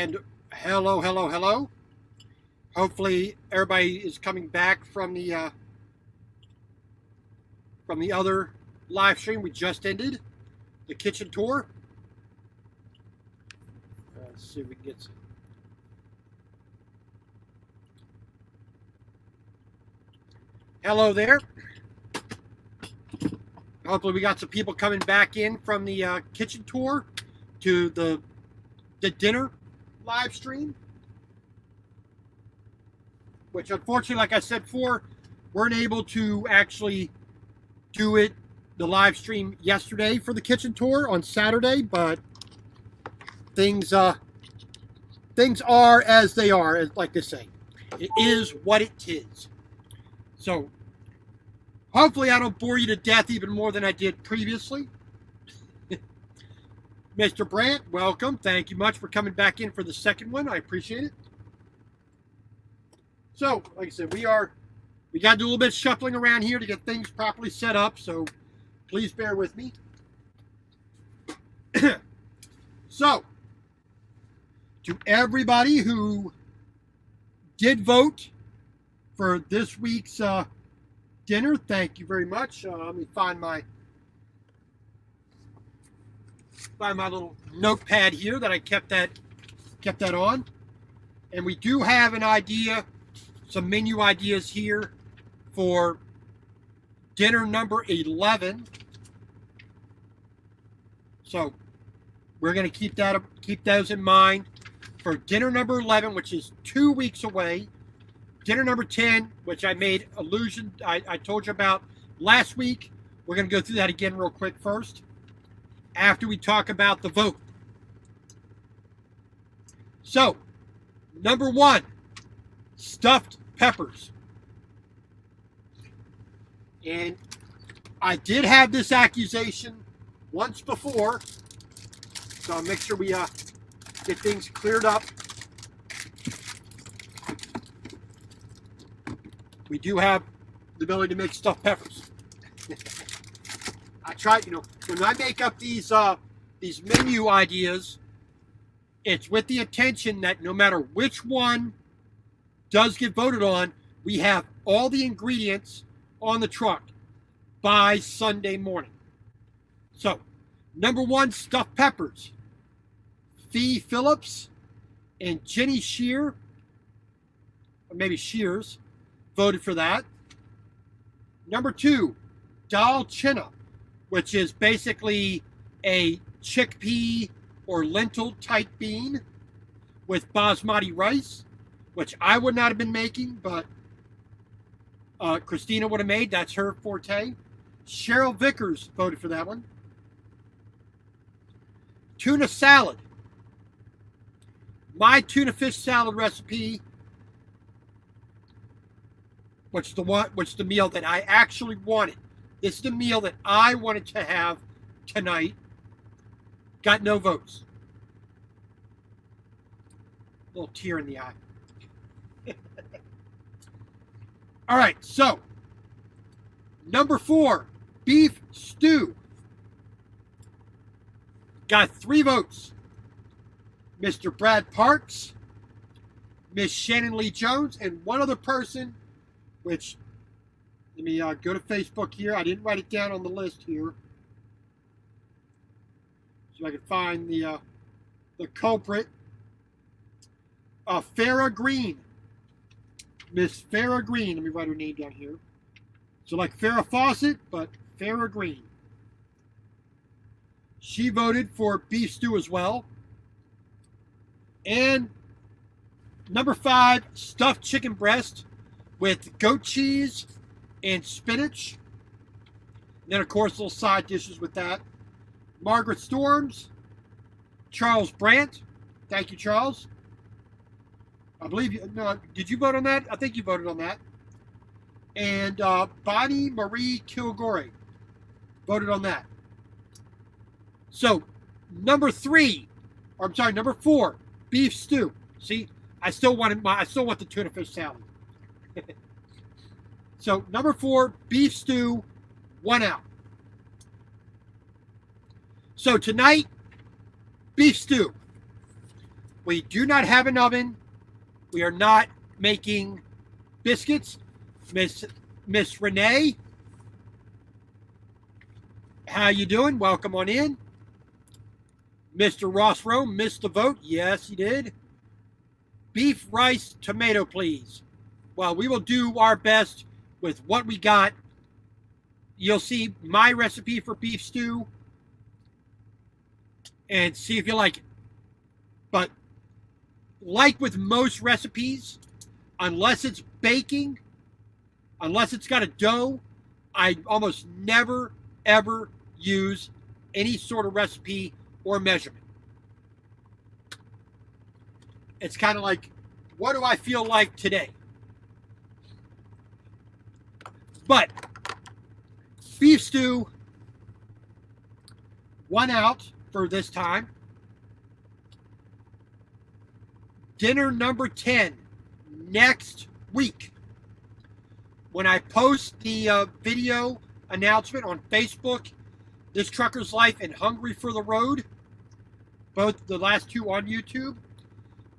And hello, hello, hello. Hopefully everybody is coming back from the other live stream we just ended, the kitchen tour. Let's see if we can get some. Hello there. Hopefully we got some people coming back in from the kitchen tour to the dinner live stream, which unfortunately, like I said before, weren't able to actually do the live stream yesterday for the kitchen tour on Saturday, but things are as they are, like they say. It is what it is. So hopefully I don't bore you to death even more than I did previously. Mr. Brandt, welcome. Thank you much for coming back in for the second one. I appreciate it. So, like I said, we got to do a little bit of shuffling around here to get things properly set up, so please bear with me. So, to everybody who did vote for this week's dinner, thank you very much. Let me find my little notepad here that I kept that on. And we do have an idea, some menu ideas here for dinner number 11. So we're going to keep those in mind for dinner number 11, which is 2 weeks away. Dinner number 10, which I made allusion, I told you about last week. We're going to go through that again real quick first, after we talk about the vote. So, number 1, stuffed peppers. And I did have this accusation once before, so I'll make sure we get things cleared up. We do have the ability to make stuffed peppers. I try, when I make up these menu ideas, it's with the intention that no matter which one does get voted on, we have all the ingredients on the truck by Sunday morning. So, number 1, stuffed peppers. Fee Phillips and Jenny Shear, or maybe Shears, voted for that. Number 2, dal chenna, which is basically a chickpea or lentil type bean with basmati rice, which I would not have been making, but Christina would have made. That's her forte. Cheryl Vickers voted for that one. Tuna salad. My tuna fish salad recipe, which is the meal that I actually wanted. This is the meal that I wanted to have tonight. Got no votes. A little tear in the eye. All right, so number 4, beef stew. Got 3 votes. Mr. Brad Parks, Miss Shannon Lee Jones, and one other person, which, let me go to Facebook here. I didn't write it down on the list here, so I can find the culprit. Farrah Green. Miss Farrah Green. Let me write her name down here. So like Farrah Fawcett, but Farrah Green. She voted for beef stew as well. And number 5, stuffed chicken breast with goat cheese and spinach. And then, of course, little side dishes with that. Margaret Storms, Charles Brandt. Thank you, Charles. I believe did you vote on that? I think you voted on that. And Bonnie Marie Kilgore voted on that. So, number 4, beef stew. See, I still want the tuna fish salad. So, number 4, beef stew, 1 out. So tonight, beef stew. We do not have an oven. We are not making biscuits. Miss Renee, how you doing? Welcome on in. Mr. Ross Rome missed the vote. Yes, he did. Beef, rice, tomato, please. Well, we will do our best with what we got. You'll see my recipe for beef stew and see if you like it. But like with most recipes, unless it's baking, unless it's got a dough, I almost never, ever use any sort of recipe or measurement. It's kind of like, what do I feel like today? But beef stew, one out for this time. Dinner number 10 next week. When I post the video announcement on Facebook, This Trucker's Life and Hungry for the Road, both the last two on YouTube,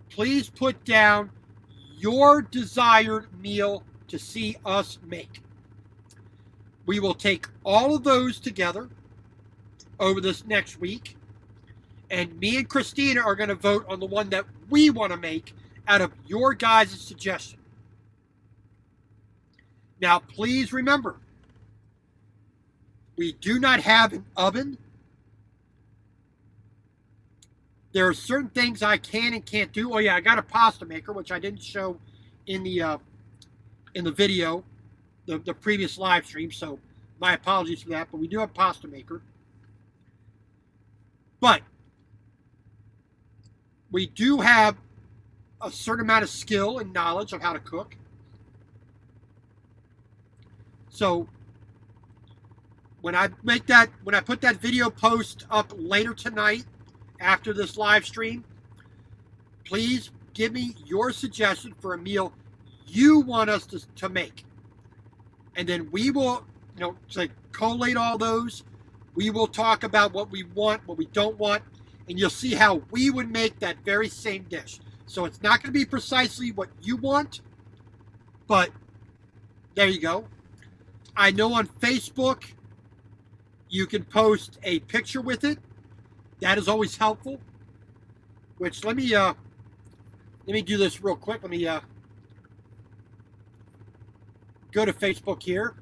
please put down your desired meal to see us make. We will take all of those together over this next week, and me and Christina are going to vote on the one that we want to make out of your guys' suggestion. Now, please remember, we do not have an oven. There are certain things I can and can't do. Oh yeah, I got a pasta maker, which I didn't show in the video, the previous live stream. So my apologies for that. But we do have a pasta maker. But we do have a certain amount of skill and knowledge of how to cook. So when I put that video post up later tonight after this live stream, please give me your suggestion for a meal you want us to make. And then we will, collate all those. We will talk about what we want, what we don't want, and you'll see how we would make that very same dish. So it's not going to be precisely what you want, but there you go. I know on Facebook you can post a picture with it. That is always helpful. Which let me do this real quick. Let me go to Facebook here.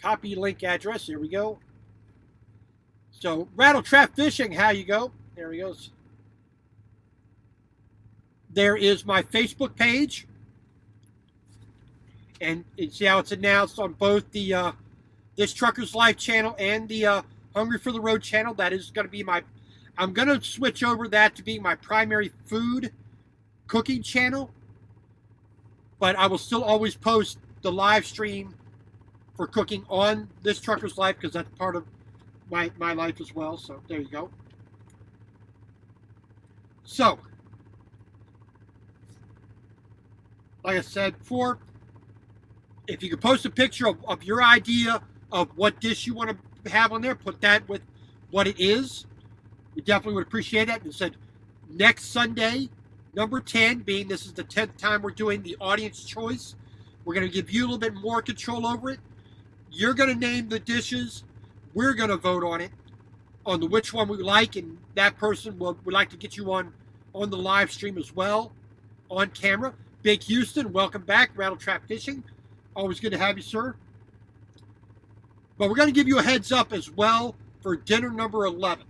Copy link address. Here we go. So, Rattle Trap Fishing, how you go? There he goes. There is my Facebook page. And you see how it's announced on both the This Trucker's Life channel and the Hungry for the Road channel. That is going to be I'm going to switch over that to being my primary food cooking channel. But I will still always post the live stream for cooking on This Trucker's Life because that's part of my life as well. So there you go. So, like I said before, if you could post a picture of your idea of what dish you want to have on there, put that with what it is. We definitely would appreciate that. And said next Sunday, number 10, being this is the 10th time we're doing the audience choice, we're going to give you a little bit more control over it. You're going to name the dishes. We're going to vote on it, on which one we like, and that person would like to get you on the live stream as well, on camera. Big Houston, welcome back. Rattle Trap Fishing. Always good to have you, sir. But we're going to give you a heads up as well for dinner number 11.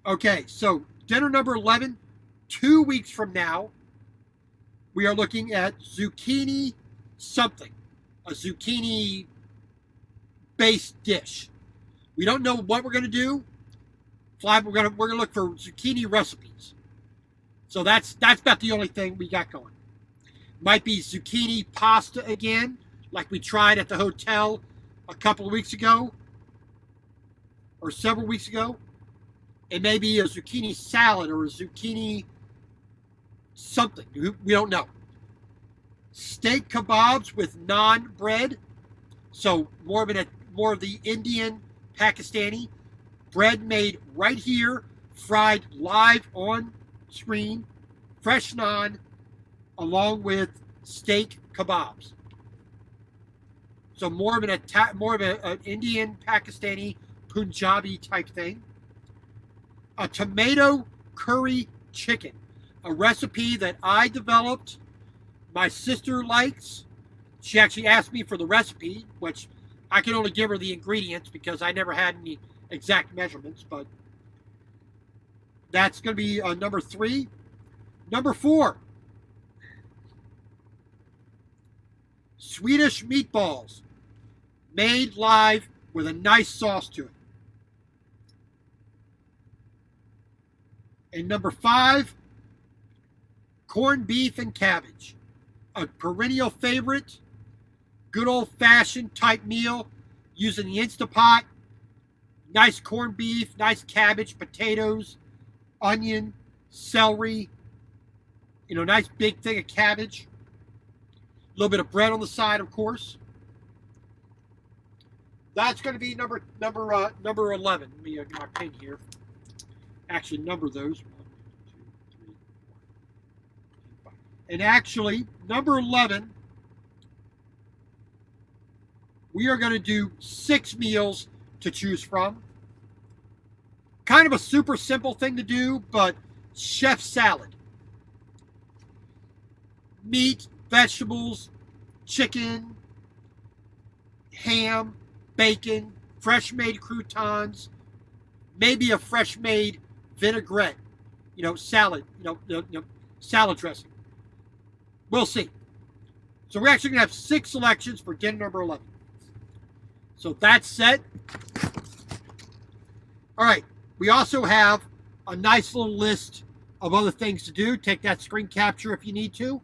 Okay, so dinner number 11, 2 weeks from now, we are looking at zucchini something. A zucchini-based dish. We don't know what we're going to do. We're going to look for zucchini recipes. So that's about the only thing we got going. Might be zucchini pasta again, like we tried at the hotel a couple of weeks ago, or several weeks ago. It may be a zucchini salad or a zucchini something. We don't know. steak kebabs with naan bread. So more of the Indian, Pakistani bread made right here, fried live on screen, fresh naan, along with steak kebabs. So more of an Indian, Pakistani, Punjabi type thing. A tomato curry chicken, a recipe that I developed. My sister likes. She actually asked me for the recipe, which I can only give her the ingredients because I never had any exact measurements, but that's going to be number 3. Number 4, Swedish meatballs made live with a nice sauce to it. And number 5, corned beef and cabbage, a perennial favorite, good old-fashioned type meal using the Instapot. Nice corned beef, nice cabbage, potatoes, onion, celery, nice big thing of cabbage. A little bit of bread on the side, of course. That's going to be number 11. Let me get my pen here. Actually, number those. 1, 2, 3, 4, 5. And actually, number 11, we are going to do 6 meals to choose from. Kind of a super simple thing to do, but chef salad. Meat, vegetables, chicken, ham, bacon, fresh made croutons, maybe a fresh made vinaigrette, salad, salad dressing. We'll see. So we're actually going to have 6 selections for dinner number 11. So that's set. All right. We also have a nice little list of other things to do. Take that screen capture if you need to.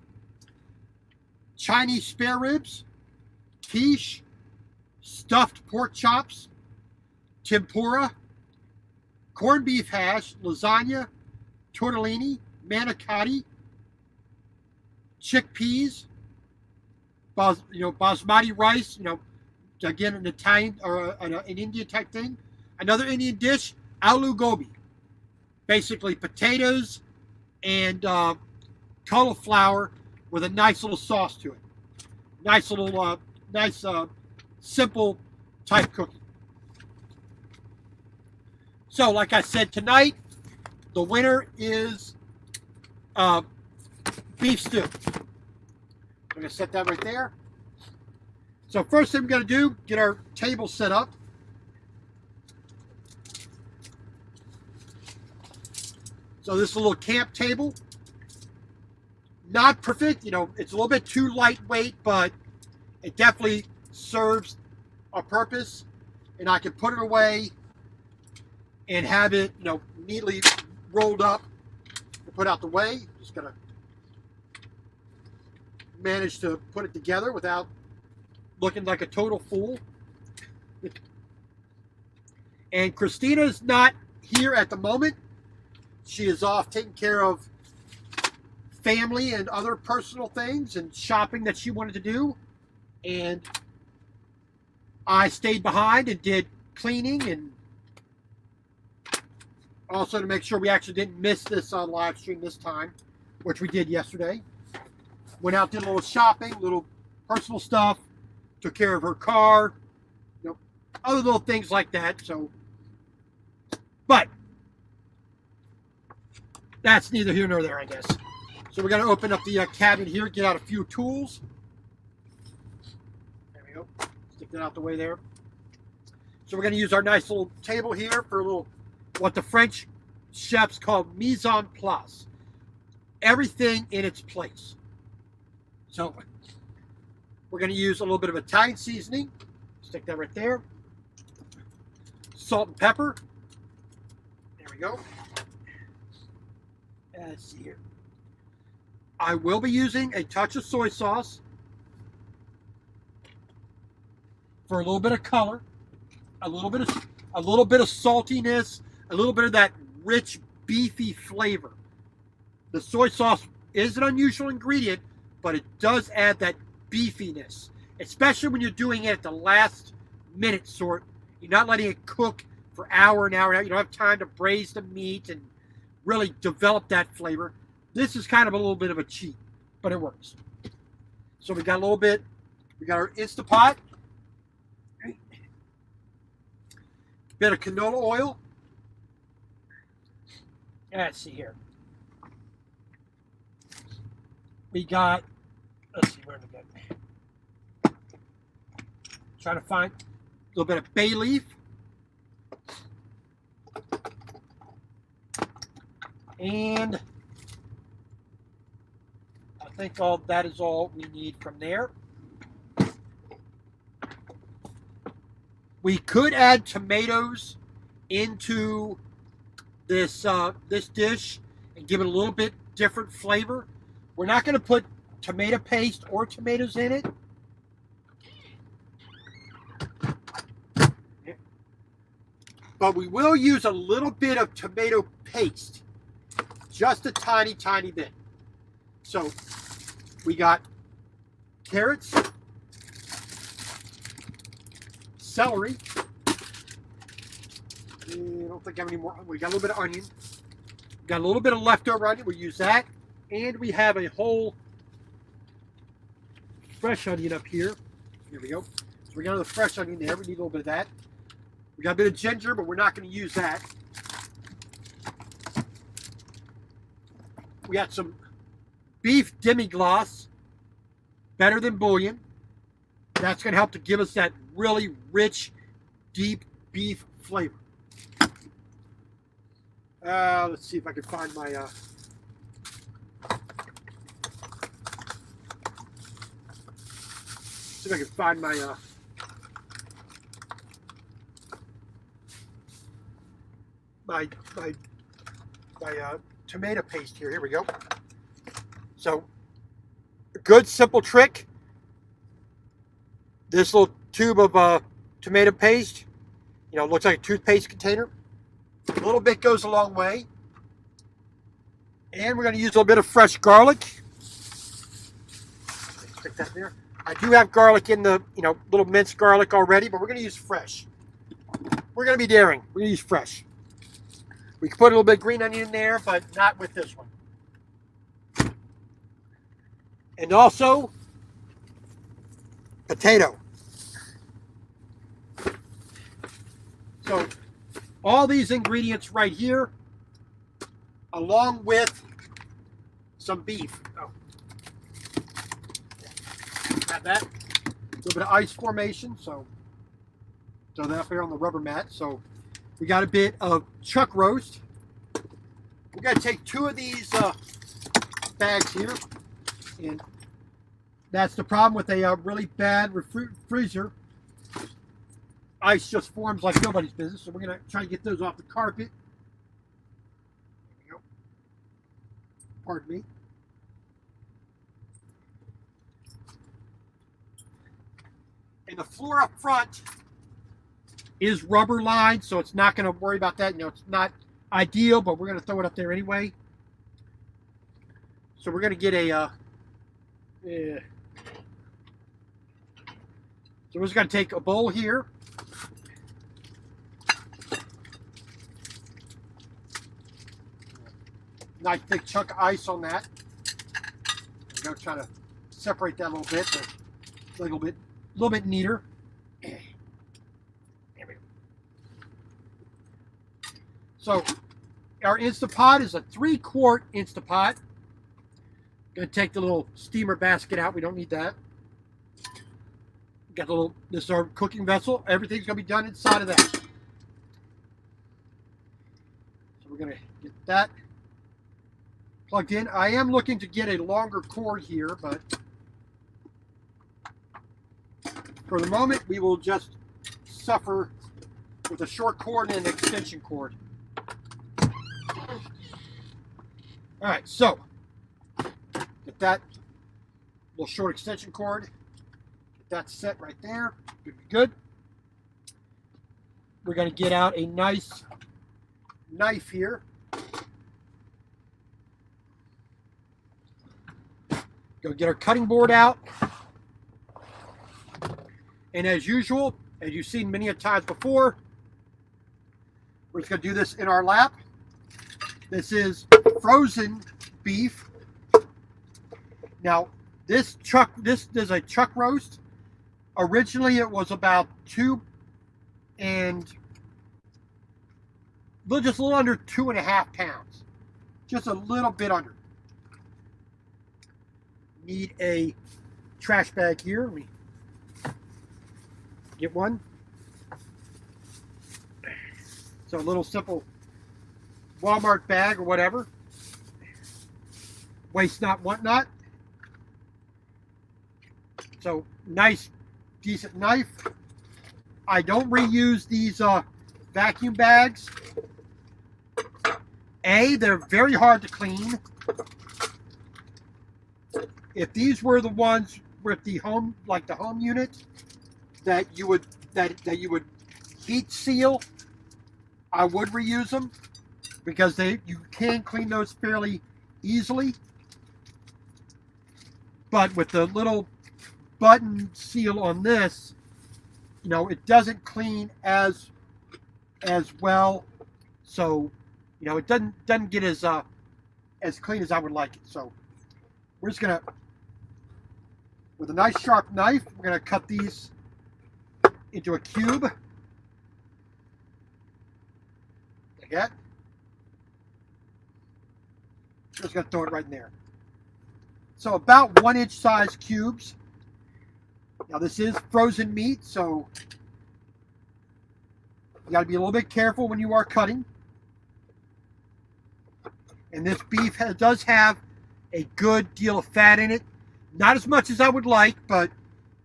Chinese spare ribs, quiche, stuffed pork chops, tempura, corned beef hash, lasagna, tortellini, manicotti, chickpeas, basmati rice, again, an Italian or an Indian type thing. Another Indian dish, aloo gobi. Basically potatoes and cauliflower with a nice little sauce to it. Nice simple type cooking. So, like I said, tonight, the winner is beef stew. I'm going to set that right there. So first thing we're going to do, get our table set up. So this is a little camp table. Not perfect, it's a little bit too lightweight, but it definitely serves a purpose. And I can put it away and have it, neatly rolled up and put out the way. Just gonna manage to put it together without looking like a total fool. And Christina's not here at the moment. She is off taking care of family and other personal things and shopping that she wanted to do. And I stayed behind and did cleaning and also to make sure we actually didn't miss this live stream this time, which we did yesterday. Went out, did a little shopping, little personal stuff, took care of her car, other little things like that. So, but that's neither here nor there, I guess. So we're going to open up the cabinet here, get out a few tools. There we go. Stick that out the way there. So we're going to use our nice little table here for a little, what the French chefs call mise en place. Everything in its place. So we're going to use a little bit of Italian seasoning. Stick that right there. Salt and pepper. There we go. Let's see here. I will be using a touch of soy sauce for a little bit of color, a little bit of saltiness, a little bit of that rich beefy flavor. The soy sauce is an unusual ingredient, but it does add that beefiness, especially when you're doing it at the last minute sort. You're not letting it cook for hour and hour. You don't have time to braise the meat and really develop that flavor. This is kind of a little bit of a cheat, but it works. So we got a little bit, we got our Instapot, bit of canola oil. Let's see here. We got, let's see, where did we get? Trying to find a little bit of bay leaf. And I think all that is all we need from there. We could add tomatoes into this this dish and give it a little bit different flavor. We're not going to put tomato paste or tomatoes in it. But we will use a little bit of tomato paste. Just a tiny, tiny bit. So we got carrots, celery. I don't think I have any more. We got a little bit of onion. We got a little bit of leftover onion. We'll use that. And we have a whole fresh onion up here. Here we go. So we got another fresh onion there. We need a little bit of that. We got a bit of ginger, but we're not going to use that. We got some beef demi-glace, better than bouillon. That's going to help to give us that really rich, deep beef flavor. Let's see if I can find my... see if I can find my... my tomato paste here. Here we go. So, a good simple trick. This little tube of tomato paste, you know, looks like a toothpaste container. A little bit goes a long way. And we're going to use a little bit of fresh garlic. Stick that there. I do have garlic in the, you know, little minced garlic already, but we're going to use fresh. We're going to be daring. We're going to use fresh. We can put a little bit of green onion in there, but not with this one. And also, potato. So, all these ingredients right here, along with some beef. Oh. Got that. A little bit of ice formation, so throw that up here on the rubber mat. So, we got a bit of chuck roast. We're going to take 2 of these bags here. And that's the problem with a really bad freezer. Ice just forms like nobody's business. So we're going to try to get those off the carpet. There we go. Pardon me. And the floor up front is rubber lined, so it's not going to worry about that. You know, it's not ideal, but we're going to throw it up there anyway. So we're going to get a so we're just going to take a bowl here. Nice big chunk of ice on that. I'm going to try to separate that a little bit, but a little bit neater. So our Instapot is a 3-quart Instapot. Gonna take the little steamer basket out. We don't need that. Got the little, this is our cooking vessel. Everything's gonna be done inside of that. So we're gonna get that plugged in. I am looking to get a longer cord here, but for the moment we will just suffer with a short cord and an extension cord. All right, so get that little short extension cord. Get that set right there. Good, good. We're going to get out a nice knife here. Go get our cutting board out. And as usual, as you've seen many a times before, we're just going to do this in our lap. This is frozen beef. Now, this is a chuck roast. Originally, it was about just a little under 2.5 pounds. Just a little bit under. Need a trash bag here. Let me get one. So a little simple Walmart bag or whatever. Waste not, want not. So nice, decent knife. I don't reuse these vacuum bags. They're very hard to clean. If these were the ones with the home, like the home unit, that you would heat seal, I would reuse them because you can clean those fairly easily. But with the little button seal on this, it doesn't clean as well. So, it doesn't get as clean as I would like it. So we're just gonna, with a nice sharp knife, we're gonna cut these into a cube. Like that. Just gonna throw it right in there. So about 1-inch size cubes. Now this is frozen meat, so you gotta be a little bit careful when you are cutting. And this beef does have a good deal of fat in it. Not as much as I would like, but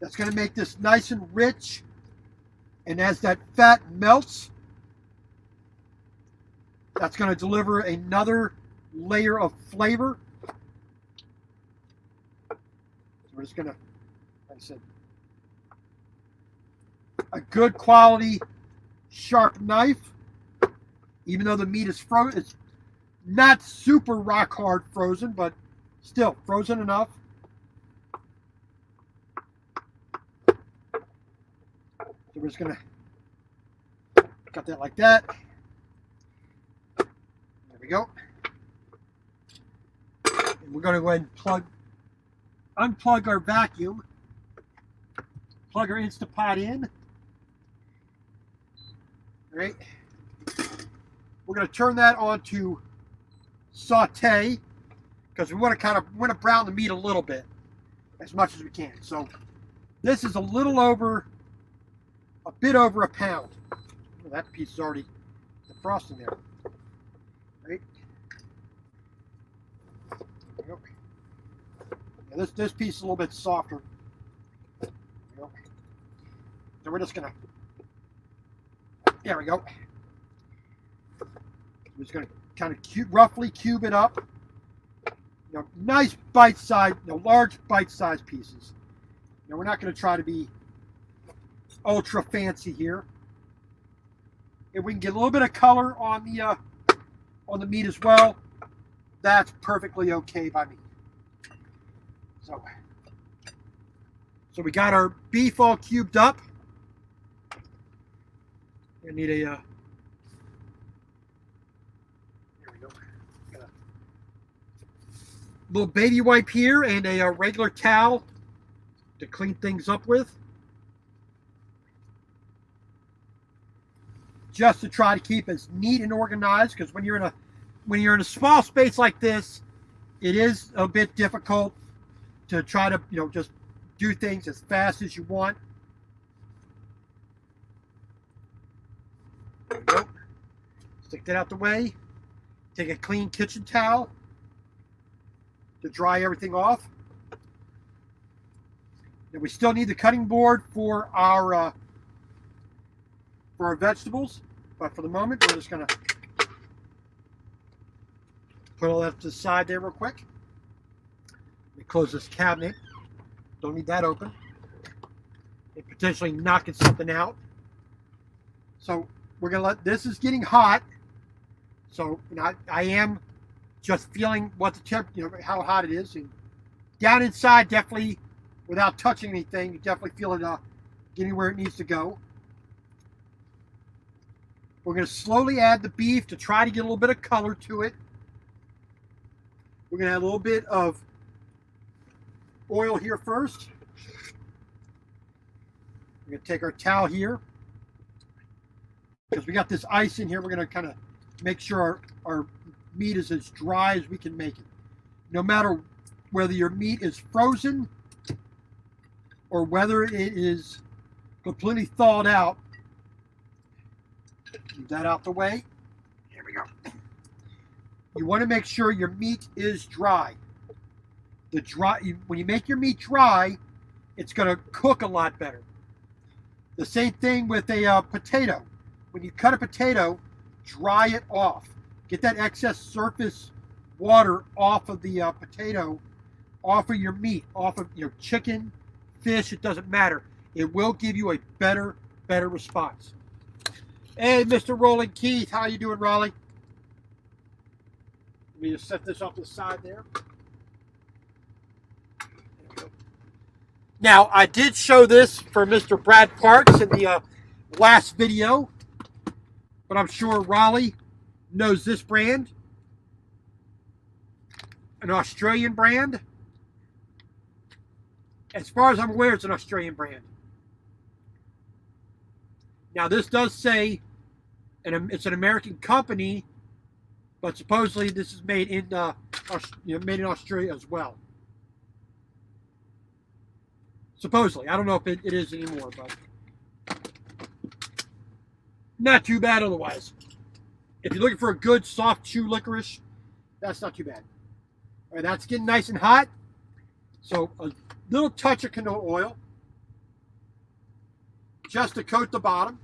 that's gonna make this nice and rich. And as that fat melts, that's gonna deliver another layer of flavor. So we're just gonna, like I said, a good quality sharp knife, even though the meat is frozen. It's not super rock hard frozen, but still frozen enough. So we're just gonna cut that like that. There we go. And we're gonna go ahead and unplug our vacuum, plug our Instapot in. All right. We're gonna turn that on to saute because we want to brown the meat a little bit, as much as we can. So this is a bit over a pound. Well, that piece is already defrosting there. Right. There we go. Now this piece is a little bit softer. There we go. So we're just gonna. There we go. We're just gonna kind of roughly cube it up. Nice bite-sized, large bite-sized pieces. We're not going to try to be ultra fancy here. If we can get a little bit of color on the meat as well, that's perfectly okay by me. So we got our beef all cubed up. I need a there we go. Got a little baby wipe here and a regular towel to clean things up with. Just to try to keep as neat and organized, because when you're in a small space like this, it is a bit difficult to try to just do things as fast as you want. There we go. Stick that out the way. Take a clean kitchen towel to dry everything off. And we still need the cutting board for our vegetables, but for the moment we're just gonna put all that to the side there real quick. Let me close this cabinet. Don't need that open. And potentially knocking something out. So we're gonna this is getting hot. So I am just feeling what the temp, how hot it is, and Down inside, definitely, without touching anything, you definitely feel it getting where it needs to go. We're going to slowly add the beef to try to get a little bit of color to it. We're going to add a little bit of oil here first. We're going to take our towel here. Because we got this ice in here, we're going to kind of make sure our meat is as dry as we can make it. No matter whether your meat is frozen or whether it is completely thawed out. Move that out the way. Here we go. You want to make sure your meat is dry. When you make your meat dry, it's going to cook a lot better. The same thing with a potato. When you cut a potato, dry it off. Get that excess surface water off of the potato, off of your meat, off of chicken, fish, it doesn't matter. It will give you a better response. Hey, Mr. Rolling Keith, how you doing, Raleigh? Let me just set this off to the side there. Now, I did show this for Mr. Brad Parks in the last video, but I'm sure Raleigh knows this brand. An Australian brand. As far as I'm aware, it's an Australian brand. Now, this does say it's an American company, but supposedly this is made in made in Australia as well. Supposedly, I don't know if it is anymore, but not too bad otherwise. If you're looking for a good soft chew licorice, that's not too bad. All right, that's getting nice and hot. So a little touch of canola oil, just to coat the bottom,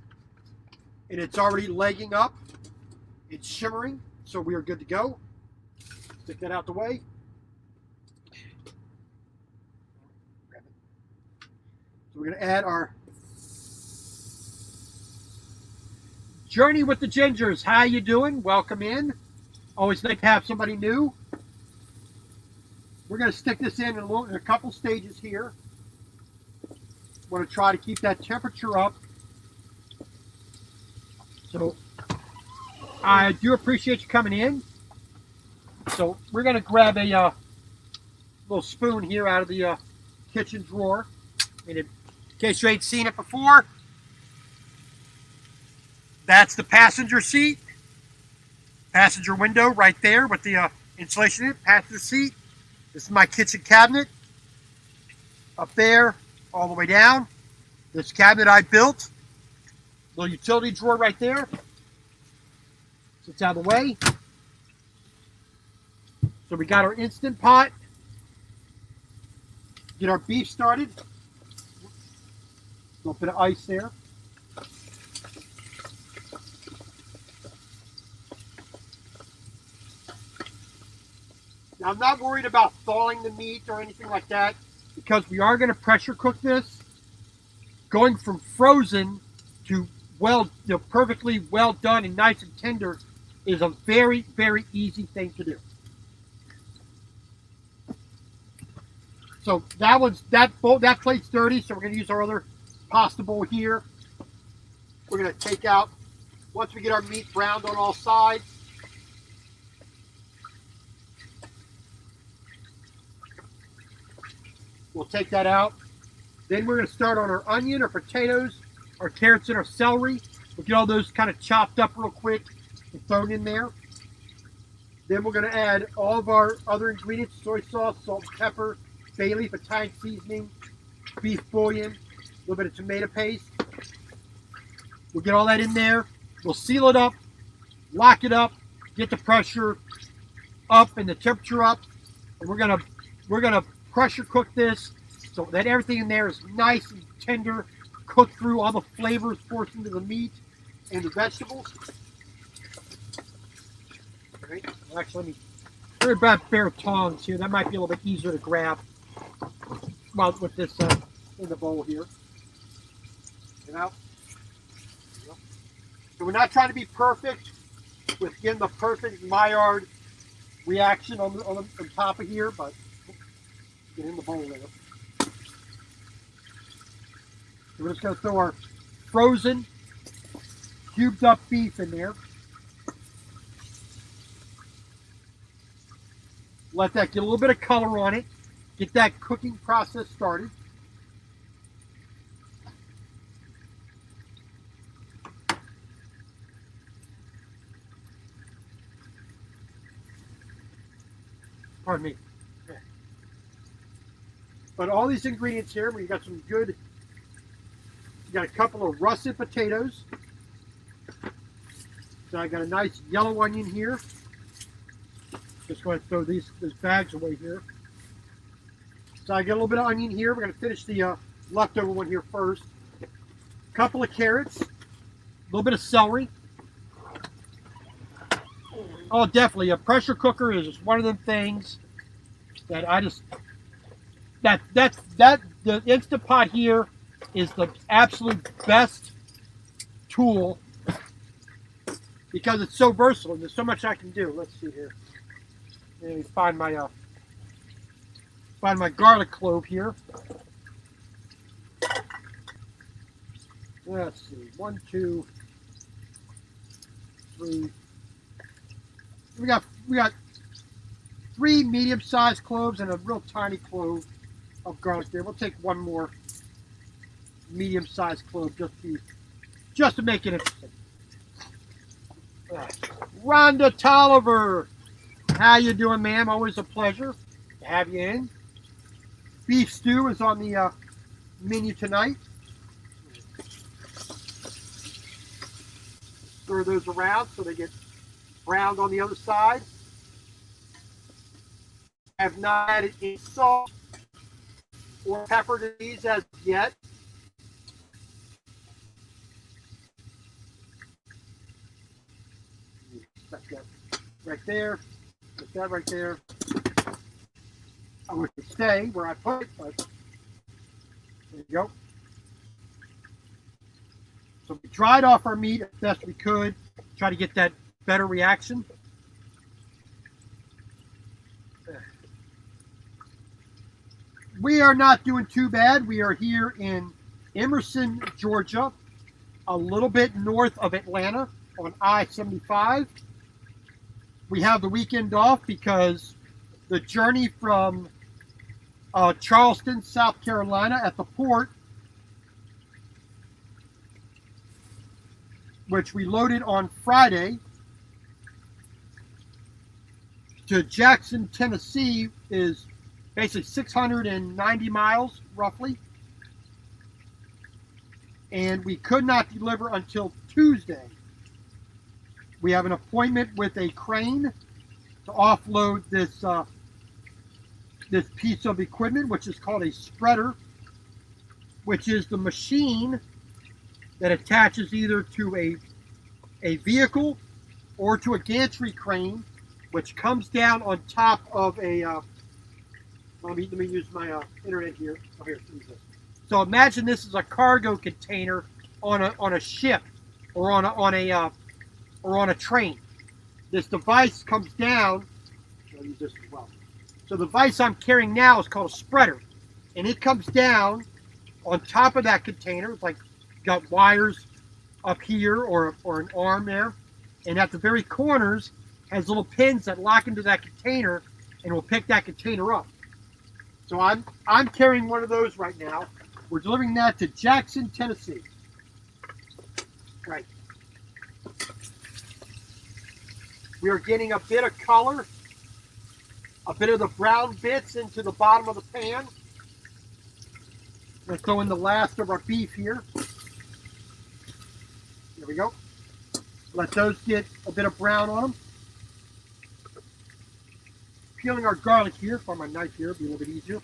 and it's already legging up. It's shimmering, so we are good to go. Stick that out the way. So we're going to add our Journey with the Gingers. How you doing? Welcome in. Always nice to have somebody new. We're going to stick this in a couple stages here. Want to try to keep that temperature up. So I do appreciate you coming in. So we're going to grab a little spoon here out of the kitchen drawer. And in case you ain't seen it before, that's the passenger seat. Passenger window right there with the insulation in it. Passenger seat. This is my kitchen cabinet. Up there, all the way down. This cabinet I built. Little utility drawer right there. Sits out of the way. So we got our Instant Pot. Get our beef started. A little bit of ice there. Now, I'm not worried about thawing the meat or anything like that because we are going to pressure cook this. Going from frozen to perfectly well done and nice and tender is a very, very easy thing to do. So that plate's dirty, so we're going to use our other pasta bowl here. We're going to take out, once we get our meat browned on all sides, we'll take that out. Then we're going to start on our onion, our potatoes, our carrots, and our celery. We'll get all those kind of chopped up real quick and thrown in there. Then we're going to add all of our other ingredients: soy sauce, salt, and pepper, bay leaf, Italian seasoning, beef bouillon, a little bit of tomato paste. We'll get all that in there. We'll seal it up, lock it up, get the pressure up and the temperature up, and we're gonna pressure cook this so that everything in there is nice and tender, cooked through, all the flavors forced into the meat and the vegetables. All right. Actually, let me grab a pair of tongs here. That might be a little bit easier to grab. Well, with this in the bowl here. You know? So we're not trying to be perfect with getting the perfect Maillard reaction on top of here, but Get in the bowl there. So we're just going to throw our frozen, cubed up beef in there. Let that get a little bit of color on it. Get that cooking process started. Pardon me. But all these ingredients here, we got some good, you got a couple of russet potatoes. So I got a nice yellow onion here. Just going to throw these bags away here. So I got a little bit of onion here. We're going to finish the leftover one here first. A couple of carrots. A little bit of celery. Oh, definitely. A pressure cooker is just one of them things that I just... the Instant Pot here is the absolute best tool because it's so versatile. There's so much I can do. Let's see here. Let me find my garlic clove here. Let's see. 1, 2, 3. We got 3 medium-sized cloves and a real tiny clove of garlic there. We'll take one more medium-sized clove just to make it interesting. Rhonda Tolliver, how you doing, ma'am? Always a pleasure to have you in. Beef stew is on the menu tonight. Stir those around so they get browned on the other side. I have not added any salt or pepper to these as yet. Set that right there. Put that right there. I wish it stay where I put it, but there you go. So we dried off our meat as best we could. Try to get that better reaction. We are not doing too bad. We are here in Emerson, Georgia, a little bit north of Atlanta on I-75. We have the weekend off because the journey from Charleston, South Carolina at the port, which we loaded on Friday, to Jackson, Tennessee is basically 690 miles, roughly. And we could not deliver until Tuesday. We have an appointment with a crane to offload this this piece of equipment, which is called a spreader, which is the machine that attaches either to a vehicle or to a gantry crane, which comes down on top of a let me use my internet here. Oh, here, so imagine this is a cargo container on a ship or on a train. This device comes down. I'll use this as well. So the device I'm carrying now is called a spreader, and it comes down on top of that container. It's like got wires up here or an arm there, and at the very corners has little pins that lock into that container and will pick that container up. So I'm carrying one of those right now. We're delivering that to Jackson, Tennessee. Right. We are getting a bit of color, a bit of the brown bits into the bottom of the pan. Let's throw in the last of our beef here. There we go. Let those get a bit of brown on them. Peeling our garlic here. Find my knife here, be a little bit easier.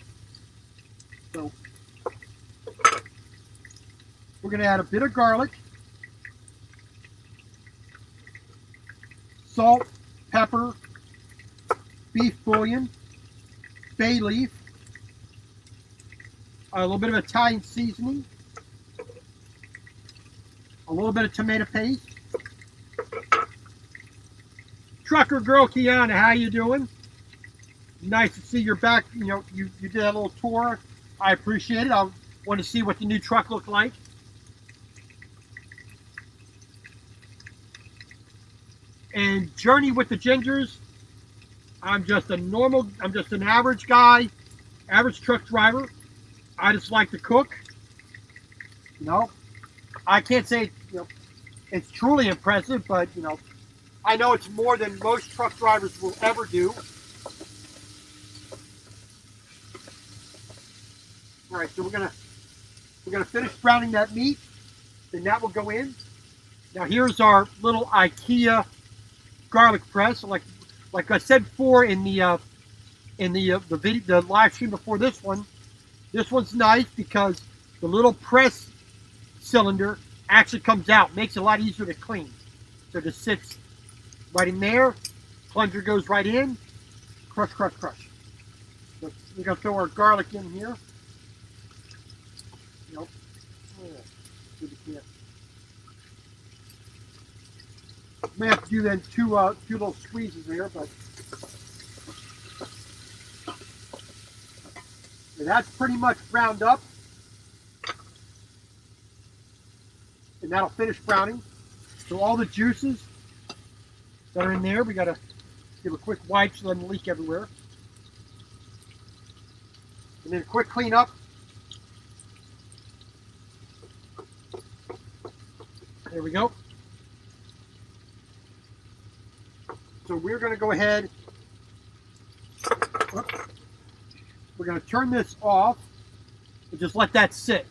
So we're going to add a bit of garlic, salt, pepper, beef bouillon, bay leaf, a little bit of Italian seasoning, a little bit of tomato paste. Trucker Girl Kiana, how you doing? Nice to see you're back. You know, you did a little tour. I appreciate it. I want to see what the new truck looked like. And Journey with the Gingers. I'm just an average guy, average truck driver. I just like to cook. You know, I can't say, it's truly impressive, but, I know it's more than most truck drivers will ever do. All right, so we're gonna finish browning that meat, then that will go in. Now here's our little IKEA garlic press. Like I said before in the video, the live stream before this one's nice because the little press cylinder actually comes out, makes it a lot easier to clean. So it just sits right in there. Plunger goes right in. Crush, crush, crush. So we're gonna throw our garlic in here. Nope. May have to do then two little squeezes there, but that's pretty much browned up, and that'll finish browning. So all the juices that are in there, we gotta give a quick wipe so it doesn't leak everywhere, and then a quick clean up. There we go. So we're going to go ahead, we're going to turn this off and just let that sit.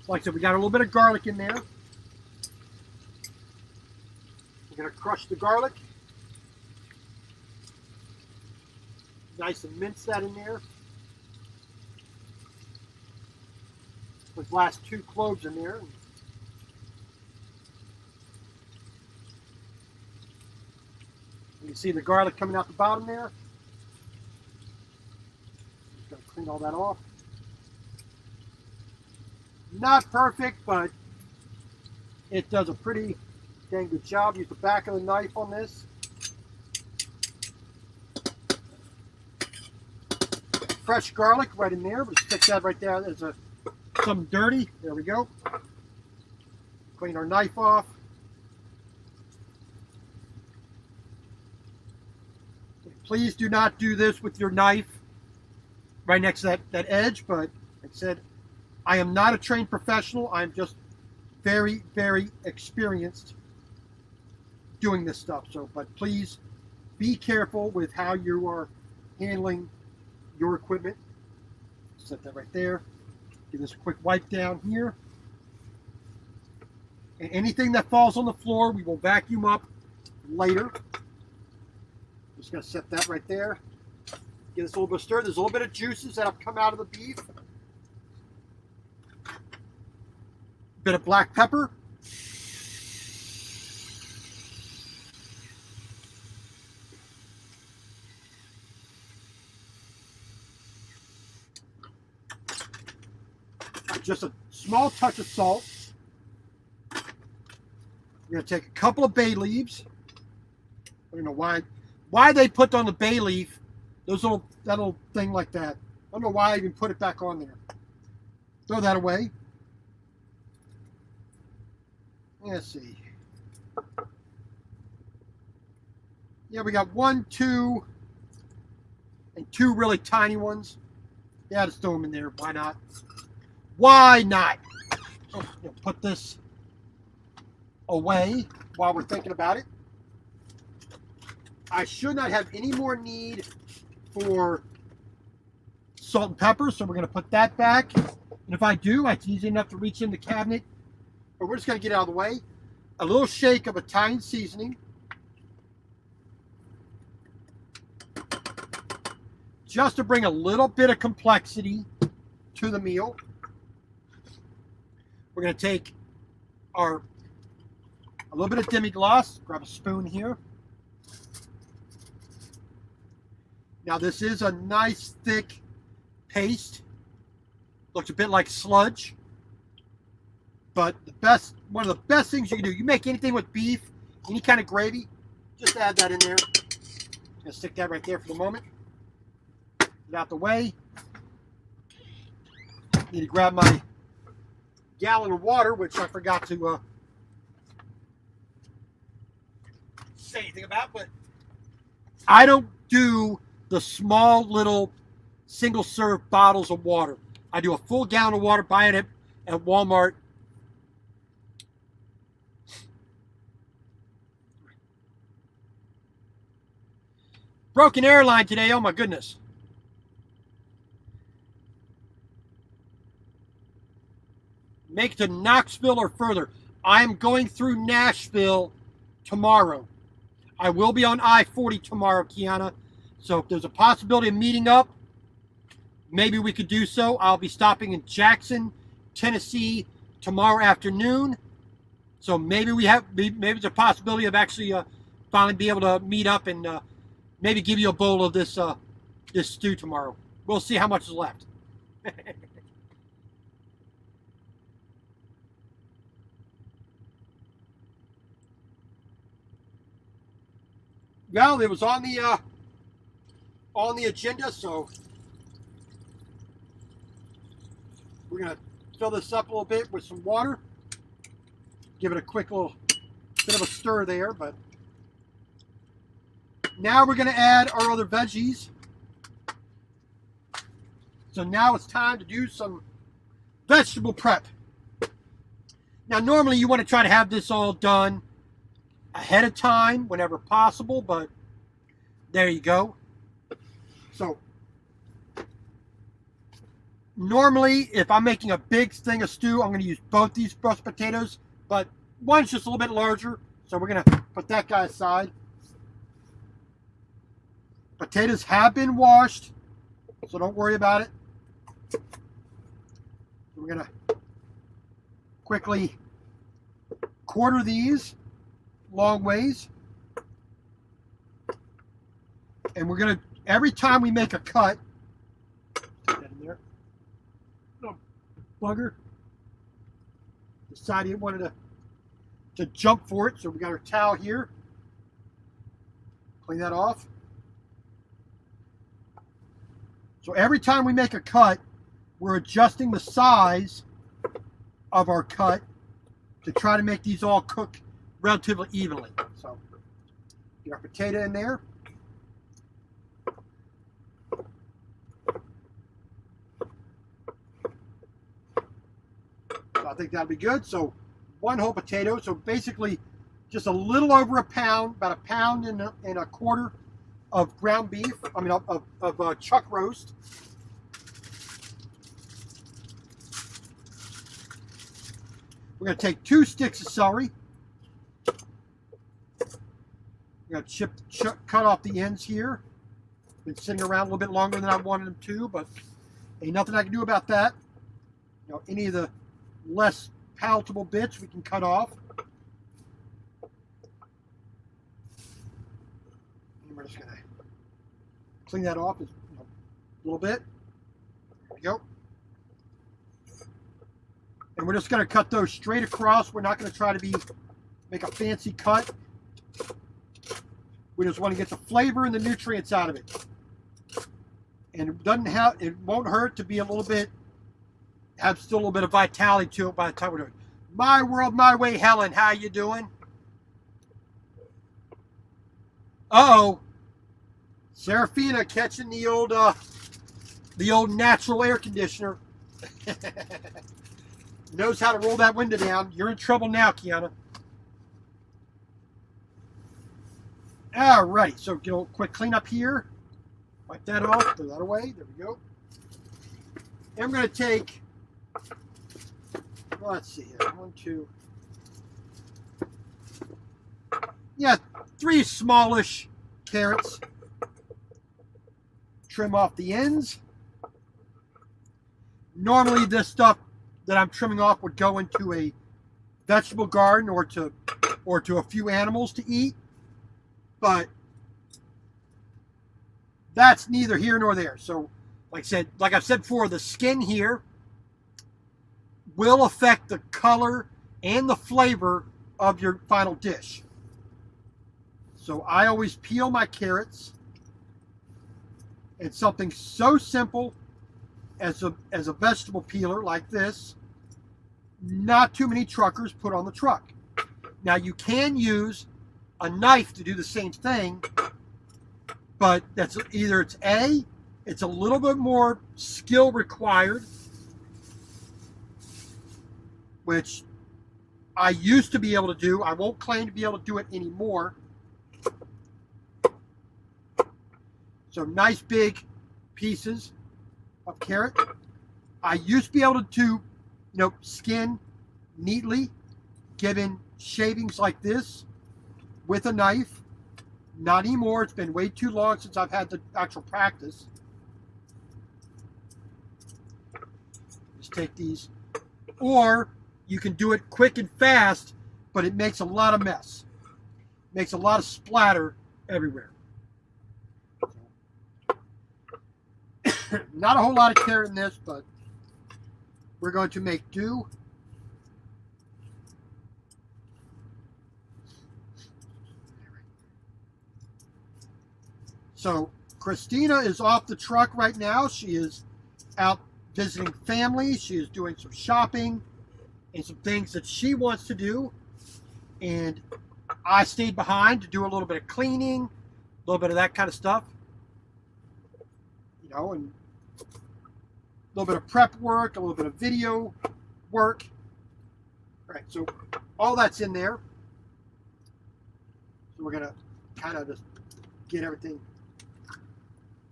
Like I said, we got a little bit of garlic in there. We're going to crush the garlic. Nice and mince that in there. With the last 2 cloves in there. You see the garlic coming out the bottom there. Just going to clean all that off. Not perfect, but it does a pretty dang good job. Use the back of the knife on this. Fresh garlic right in there. We'll stick that right there. There's some dirty. There we go. Clean our knife off. Please do not do this with your knife right next to that edge, but like I said, I am not a trained professional. I'm just very, very experienced doing this stuff. So, but please be careful with how you are handling your equipment. Set that right there. Give this a quick wipe down here. And anything that falls on the floor, we will vacuum up later. Just going to set that right there. Give this a little bit of stir. There's a little bit of juices that have come out of the beef. A bit of black pepper. Just a small touch of salt. We're going to take a couple of bay leaves. I don't know why they put on the bay leaf, that little thing like that. I don't know why I even put it back on there. Throw that away. Let's see. Yeah, we got 1, 2, and 2 really tiny ones. Yeah, just throw them in there. Why not? Why not? Oh, put this away while we're thinking about it. I should not have any more need for salt and pepper, so we're going to put that back. And if I do, it's easy enough to reach in the cabinet. But we're just going to get it out of the way. A little shake of Italian seasoning. Just to bring a little bit of complexity to the meal. We're going to take a little bit of demi-glace. Grab a spoon here. Now this is a nice thick paste. Looks a bit like sludge. But one of the best things you can do, you make anything with beef, any kind of gravy, just add that in there. Just gonna stick that right there for the moment. Get out the way. Need to grab my gallon of water, which I forgot to say anything about, but I don't do the small little single serve bottles of water. I do a full gallon of water, buy it at Walmart. Broken airline today, oh my goodness. Make it to Knoxville or further. I am going through Nashville tomorrow. I will be on I-40 tomorrow, Kiana. So if there's a possibility of meeting up, maybe we could do so. I'll be stopping in Jackson, Tennessee tomorrow afternoon. So maybe there's a possibility of actually finally be able to meet up and maybe give you a bowl of this this stew tomorrow. We'll see how much is left. Well, it was on the agenda, so we're gonna fill this up a little bit with some water. Give it a quick little bit of a stir there, but now we're gonna add our other veggies. So now it's time to do some vegetable prep. Now, normally you want to try to have this all done ahead of time whenever possible, but there you go. So normally if I'm making a big thing of stew, I'm going to use both these roast potatoes, but one's just a little bit larger, so we're going to put that guy aside. Potatoes have been washed, so don't worry about it. We're going to quickly quarter these long ways, and we're gonna, every time we make a cut, put that in there, little bugger decided it wanted to jump for it, so we got our towel here, clean that off. So every time we make a cut, we're adjusting the size of our cut to try to make these all cook relatively evenly. So get our potato in there. So I think that'll be good. So one whole potato. So basically just a little over a pound, about a pound and a quarter of ground beef. I mean of chuck roast. We're going to take 2 sticks of celery. We're going to cut off the ends here. Been sitting around a little bit longer than I wanted them to, but ain't nothing I can do about that. You know, any of the less palatable bits we can cut off. And we're just going to clean that off a little bit. There we go. And we're just going to cut those straight across. We're not going to try to make a fancy cut. We just want to get the flavor and the nutrients out of it. And it won't hurt to be a little bit, have still a little bit of vitality to it by the time we're doing it. My world, my way, Helen, how you doing? Uh-oh. Serafina catching the old natural air conditioner. Knows how to roll that window down. You're in trouble now, Kiana. Alrighty, so get a quick clean up here. Wipe that off, throw that away. There we go. And I'm going to take, let's see here, 1, 2, yeah, 3 smallish carrots. Trim off the ends. Normally this stuff that I'm trimming off would go into a vegetable garden or to a few animals to eat, but that's neither here nor there. So like I've said before, the skin here will affect the color and the flavor of your final dish. So I always peel my carrots And something so simple as a vegetable peeler like this, not too many truckers put on the truck. Now you can use a knife to do the same thing, but that's either it's a little bit more skill required, which I used to be able to do. I won't claim to be able to do it anymore. So nice big pieces of carrot. I used to be able to skin neatly, given shavings like this with a knife. Not anymore. It's been way too long since I've had the actual practice. Just take these. Or you can do it quick and fast, but it makes a lot of mess. It makes a lot of splatter everywhere. Not a whole lot of carrot in this, but we're going to make do. So Christina is off the truck right now. She is out visiting family. She is doing some shopping and some things that she wants to do. And I stayed behind to do a little bit of cleaning, a little bit of that kind of stuff. And a little bit of prep work, a little bit of video work. All right, so all that's in there. So we're going to kind of just get everything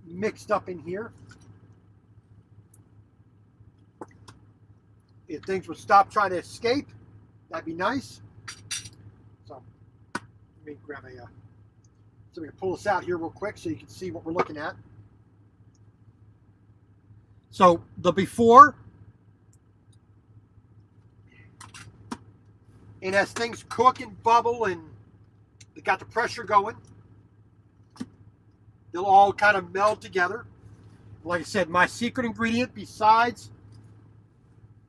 mixed up in here. If things would stop trying to escape, that'd be nice. So let me grab so we can pull this out here real quick so you can see what we're looking at. So the before, and as things cook and bubble and they got the pressure going, they'll all kind of meld together. Like I said, my secret ingredient besides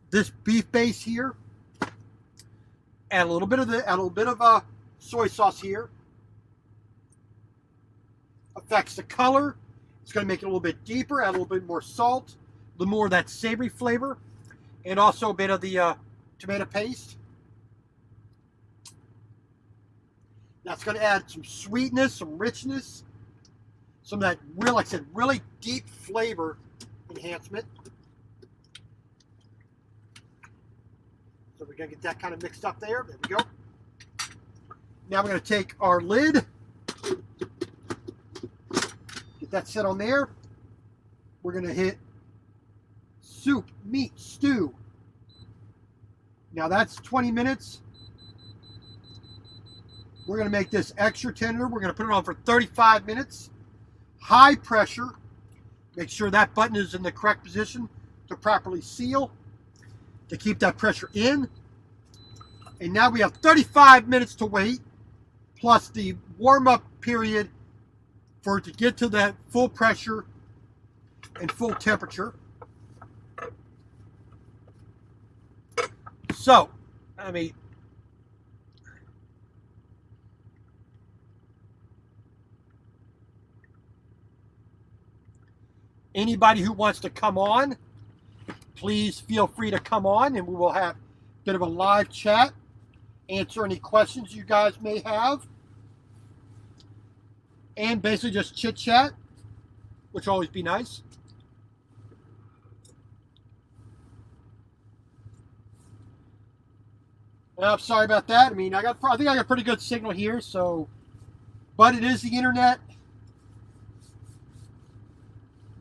this beef base here, add a little bit of soy sauce here. Affects the color. It's going to make it a little bit deeper. Add a little bit more salt, a little more of that savory flavor, and also a bit of the tomato paste. That's going to add some sweetness, some richness, some of that real, like I said, really deep flavor enhancement. So we're going to get that kind of mixed up there. There we go. Now we're going to take our lid, get that set on there. We're going to hit soup, meat, stew. Now that's 20 minutes. We're going to make this extra tender. We're going to put it on for 35 minutes. High pressure. Make sure that button is in the correct position to properly seal, to keep that pressure in. And now we have 35 minutes to wait, plus the warm-up period for it to get to that full pressure and full temperature. So, anybody who wants to come on, please feel free to come on, and we will have a bit of a live chat, answer any questions you guys may have, and basically just chit chat, which will always be nice. Well, I'm sorry about that. I think I got a pretty good signal here, so, but it is the internet.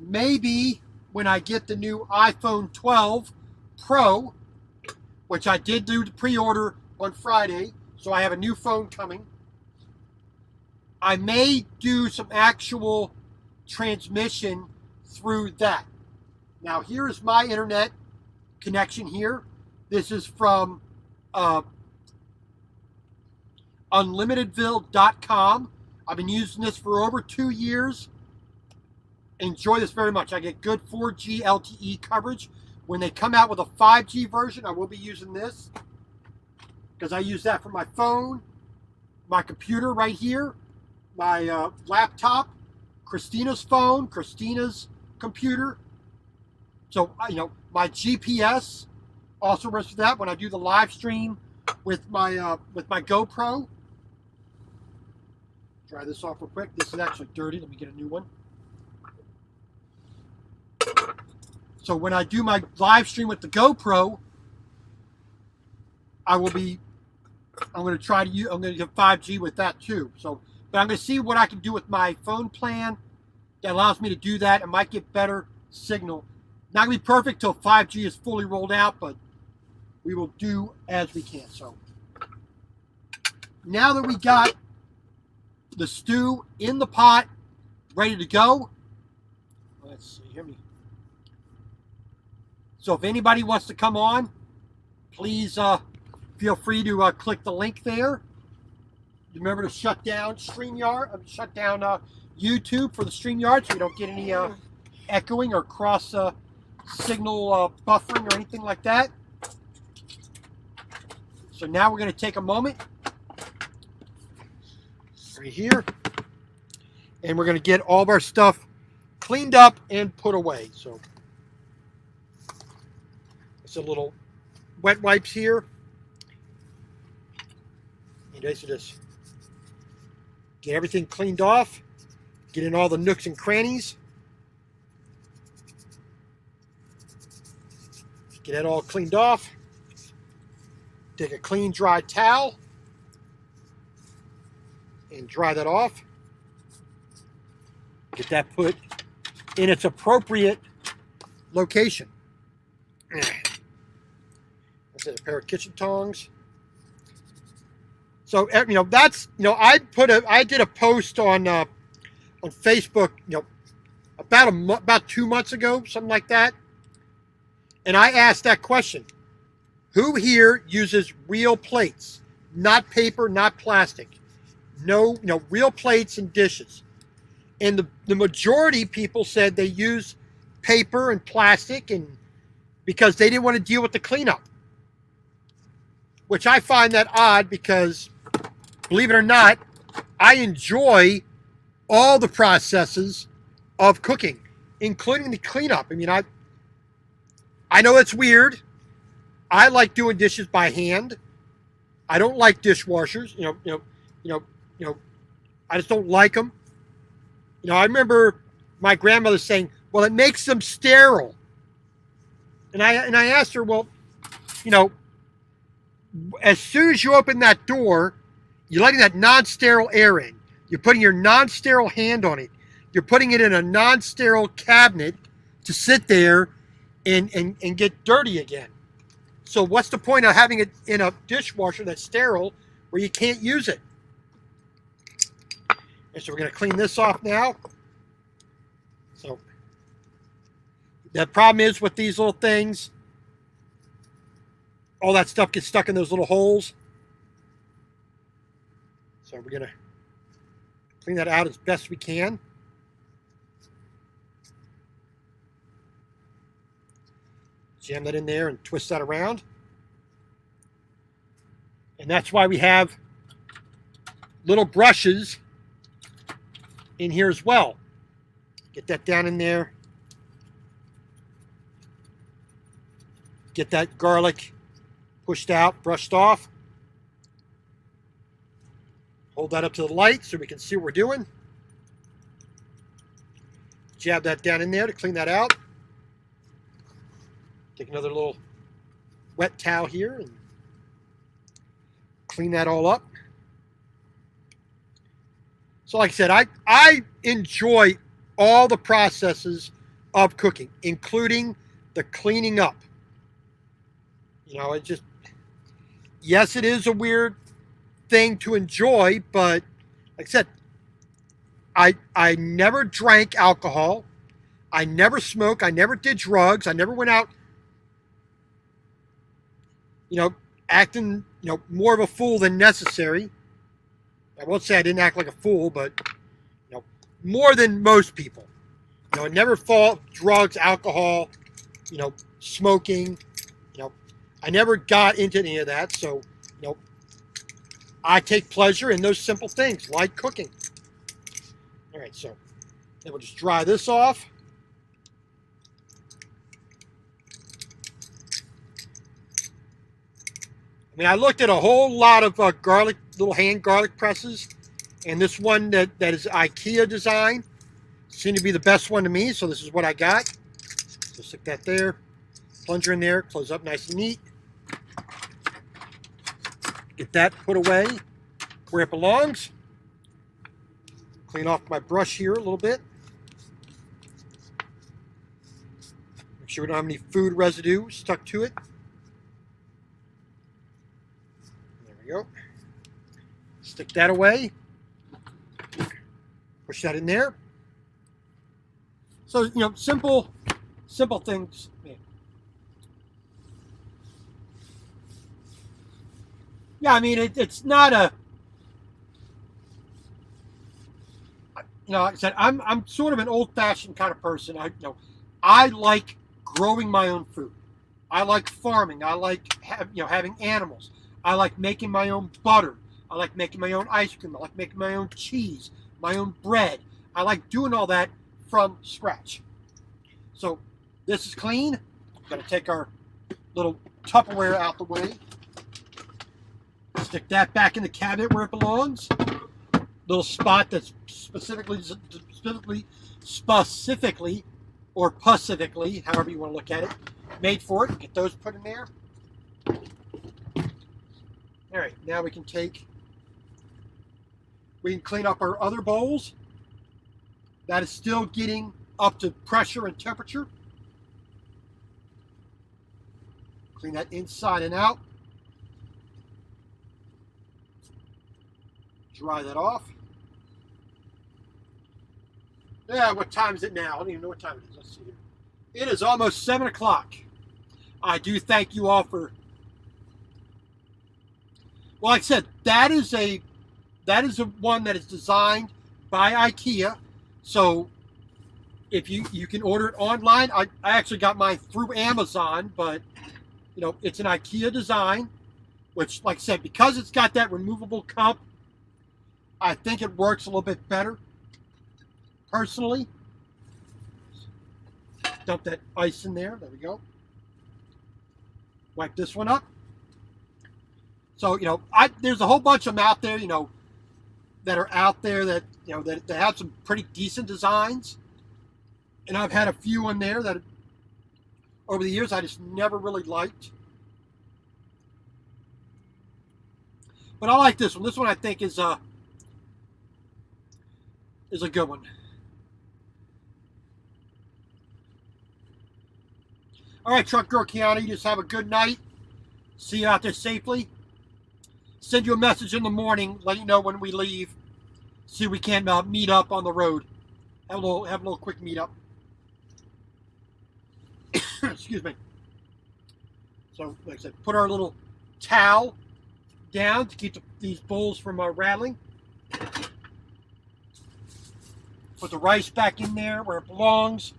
Maybe when I get the new iPhone 12 Pro, which I did do the pre-order on Friday, so I have a new phone coming, I may do some actual transmission through that. Now, here is my internet connection here. This is from unlimitedville.com. I've been using this for over 2 years. Enjoy this very much. I get good 4G LTE coverage. When they come out with a 5G version, I will be using this because I use that for my phone, my computer right here, my laptop, Christina's phone, Christina's computer. So, my GPS also works for that when I do the live stream with my GoPro. Dry this off real quick. This is actually dirty. Let me get a new one. So when I do my live stream with the GoPro, I'm going to try to use, I'm going to get 5G with that too. So, but I'm going to see what I can do with my phone plan that allows me to do that. It might get better signal. Not going to be perfect till 5G is fully rolled out, but we will do as we can. So now that we got the stew in the pot, ready to go, let's see, hear me. So if anybody wants to come on, please feel free to click the link there. Remember to shut down StreamYard, shut down YouTube for the StreamYard so you don't get any echoing or cross signal buffering or anything like that. So now we're going to take a moment right here, and we're going to get all of our stuff cleaned up and put away. So it's a little wet wipes here. And just get everything cleaned off, get in all the nooks and crannies. Get that all cleaned off. Take a clean, dry towel and dry that off. Get that put in its appropriate location. That's a pair of kitchen tongs. So that's I did a post on Facebook about 2 months ago, something like that, and I asked that question: who here uses real plates, not paper, not plastic? No, real plates and dishes. And the majority of people said they use paper and plastic, and because they didn't want to deal with the cleanup, which I find that odd because, believe it or not, I enjoy all the processes of cooking, including the cleanup. I mean, I know it's weird. I like doing dishes by hand. I don't like dishwashers. I just don't like them. I remember my grandmother saying, "Well, it makes them sterile." And I asked her, "Well, as soon as you open that door, you're letting that non-sterile air in. You're putting your non-sterile hand on it. You're putting it in a non-sterile cabinet to sit there and get dirty again. So what's the point of having it in a dishwasher that's sterile where you can't use it?" And so we're going to clean this off now. So the problem is with these little things, all that stuff gets stuck in those little holes. So we're going to clean that out as best we can. Jam that in there and twist that around. And that's why we have little brushes in here as well. Get that down in there. Get that garlic pushed out, brushed off. Hold that up to the light so we can see what we're doing. Jab that down in there to clean that out. Take another little wet towel here and clean that all up. So like I said, I enjoy all the processes of cooking, including the cleaning up. Yes, it is a weird thing to enjoy, but like I said, I never drank alcohol. I never smoked. I never did drugs. I never went out, acting, more of a fool than necessary. I won't say I didn't act like a fool, but, more than most people. I never fought drugs, alcohol, smoking. I never got into any of that. So, I take pleasure in those simple things like cooking. All right, so Then we'll just dry this off. I mean, I looked at a whole lot of garlic, little hand garlic presses, and this one that is IKEA design seemed to be the best one to me, so this is what I got. So stick that there, plunger in there, close up nice and neat. Get that put away where it belongs. Clean off my brush here a little bit. Make sure we don't have any food residue stuck to it. There we go. Stick that away. Push that in there. So, simple things. Yeah, I mean, it's not a, like I said, I'm sort of an old-fashioned kind of person. I like growing my own food. I like farming. I like having animals. I like making my own butter. I like making my own ice cream. I like making my own cheese, my own bread. I like doing all that from scratch. So this is clean. Got to take our little Tupperware out the way. Stick that back in the cabinet where it belongs. Little spot that's specifically, or pacifically, however you want to look at it, made for it. Get those put in there. All right, now we can clean up our other bowls. That is still getting up to pressure and temperature. Clean that inside and out. Dry that off. Yeah, what time is it now? I don't even know what time it is. Let's see here. It is almost 7 o'clock. I do thank you all for... Well, like I said, that is a one that is designed by IKEA. So if you can order it online. I actually got mine through Amazon, but it's an IKEA design, which, like I said, because it's got that removable cup, I think it works a little bit better, personally. Dump that ice in there. There we go. Wipe this one up. So, there's a whole bunch of them out there, that are out there that, that have some pretty decent designs. And I've had a few in there that, over the years, I just never really liked. But I like this one. This one I think is a good one. All right, Truck Girl Kiana, you just have a good night. See you out there safely. Send you a message in the morning, let you know when we leave. See if we can meet up on the road. Have a little quick meet up. Excuse me. So, like I said, put our little towel down to keep these bowls from rattling. Put the rice back in there where it belongs.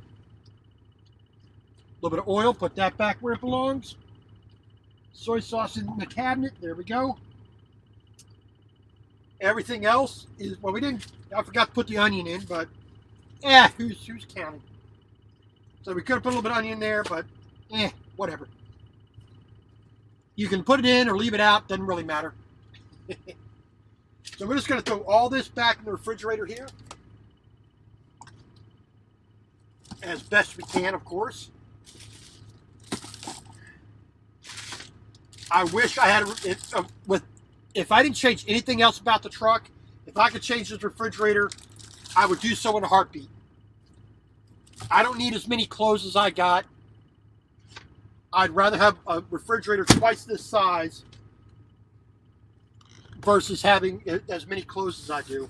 A little bit of oil, put that back where it belongs. Soy sauce in the cabinet, there we go. Everything else is, well, I forgot to put the onion in, but who's counting? So we could have put a little bit of onion there, but whatever. You can put it in or leave it out, doesn't really matter. So we're just going to throw all this back in the refrigerator here. As best we can, of course. I wish I had if I didn't change anything else about the truck, if I could change this refrigerator, I would do so in a heartbeat. I don't need as many clothes as I got. I'd rather have a refrigerator twice this size versus having as many clothes as I do.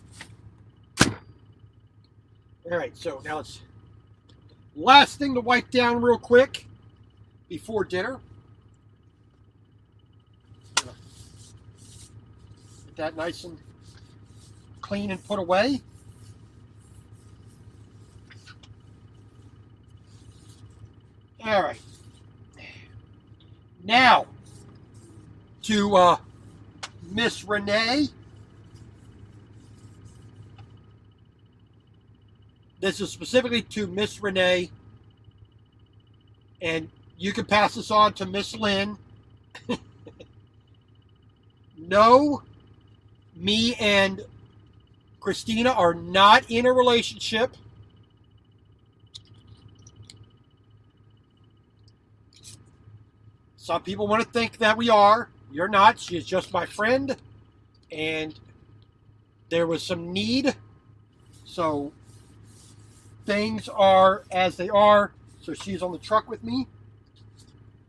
All right, so now it's last thing to wipe down real quick before dinner. Get that nice and clean and put away. All right. Now, to Miss Renee. This is specifically to Miss Renee, and you can pass this on to Miss Lynn. No, me and Christina are not in a relationship. Some people want to think that we are. You're not. She is just my friend, and there was some need. So things are as they are. So she's on the truck with me.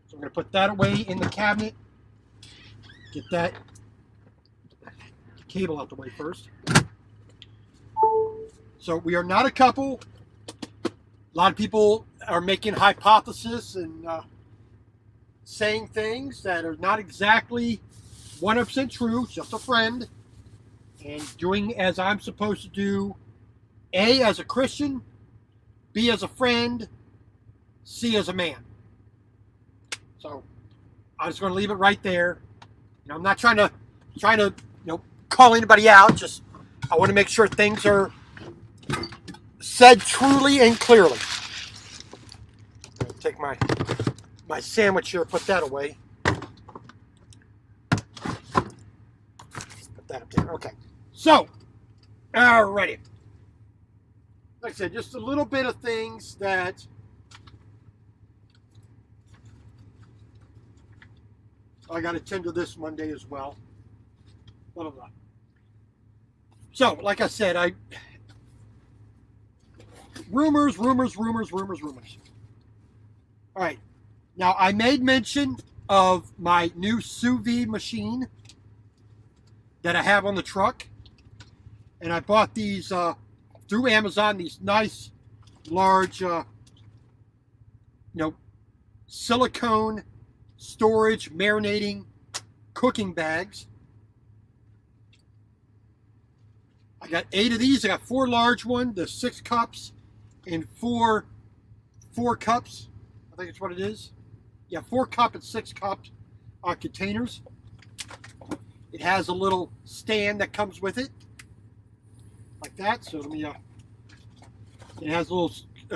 So I'm going to put that away in the cabinet. Get that cable out the way first. So we are not a couple. A lot of people are making hypotheses and saying things that are not exactly 100% true. Just a friend. And doing as I'm supposed to do. A, as a Christian. B, as a friend. C, as a man. So I'm just going to leave it right there. You know, I'm not trying to call anybody out. Just I want to make sure things are said truly and clearly. I'll take my sandwich here, put that away. Put that up there. Okay. So, alrighty. Like I said, just a little bit of things that I got to tend to this Monday as well. Blah, blah, blah. So, like I said, rumors. All right. Now, I made mention of my new sous vide machine that I have on the truck. And I bought these through Amazon, these nice, large, silicone storage, marinating, cooking bags. I got 8 of these. I got 4 large ones, the 6 cups, and 4 cups. I think it's what it is. Yeah, 4 cup and 6 cup containers. It has a little stand that comes with it, like that. So let me. It has a little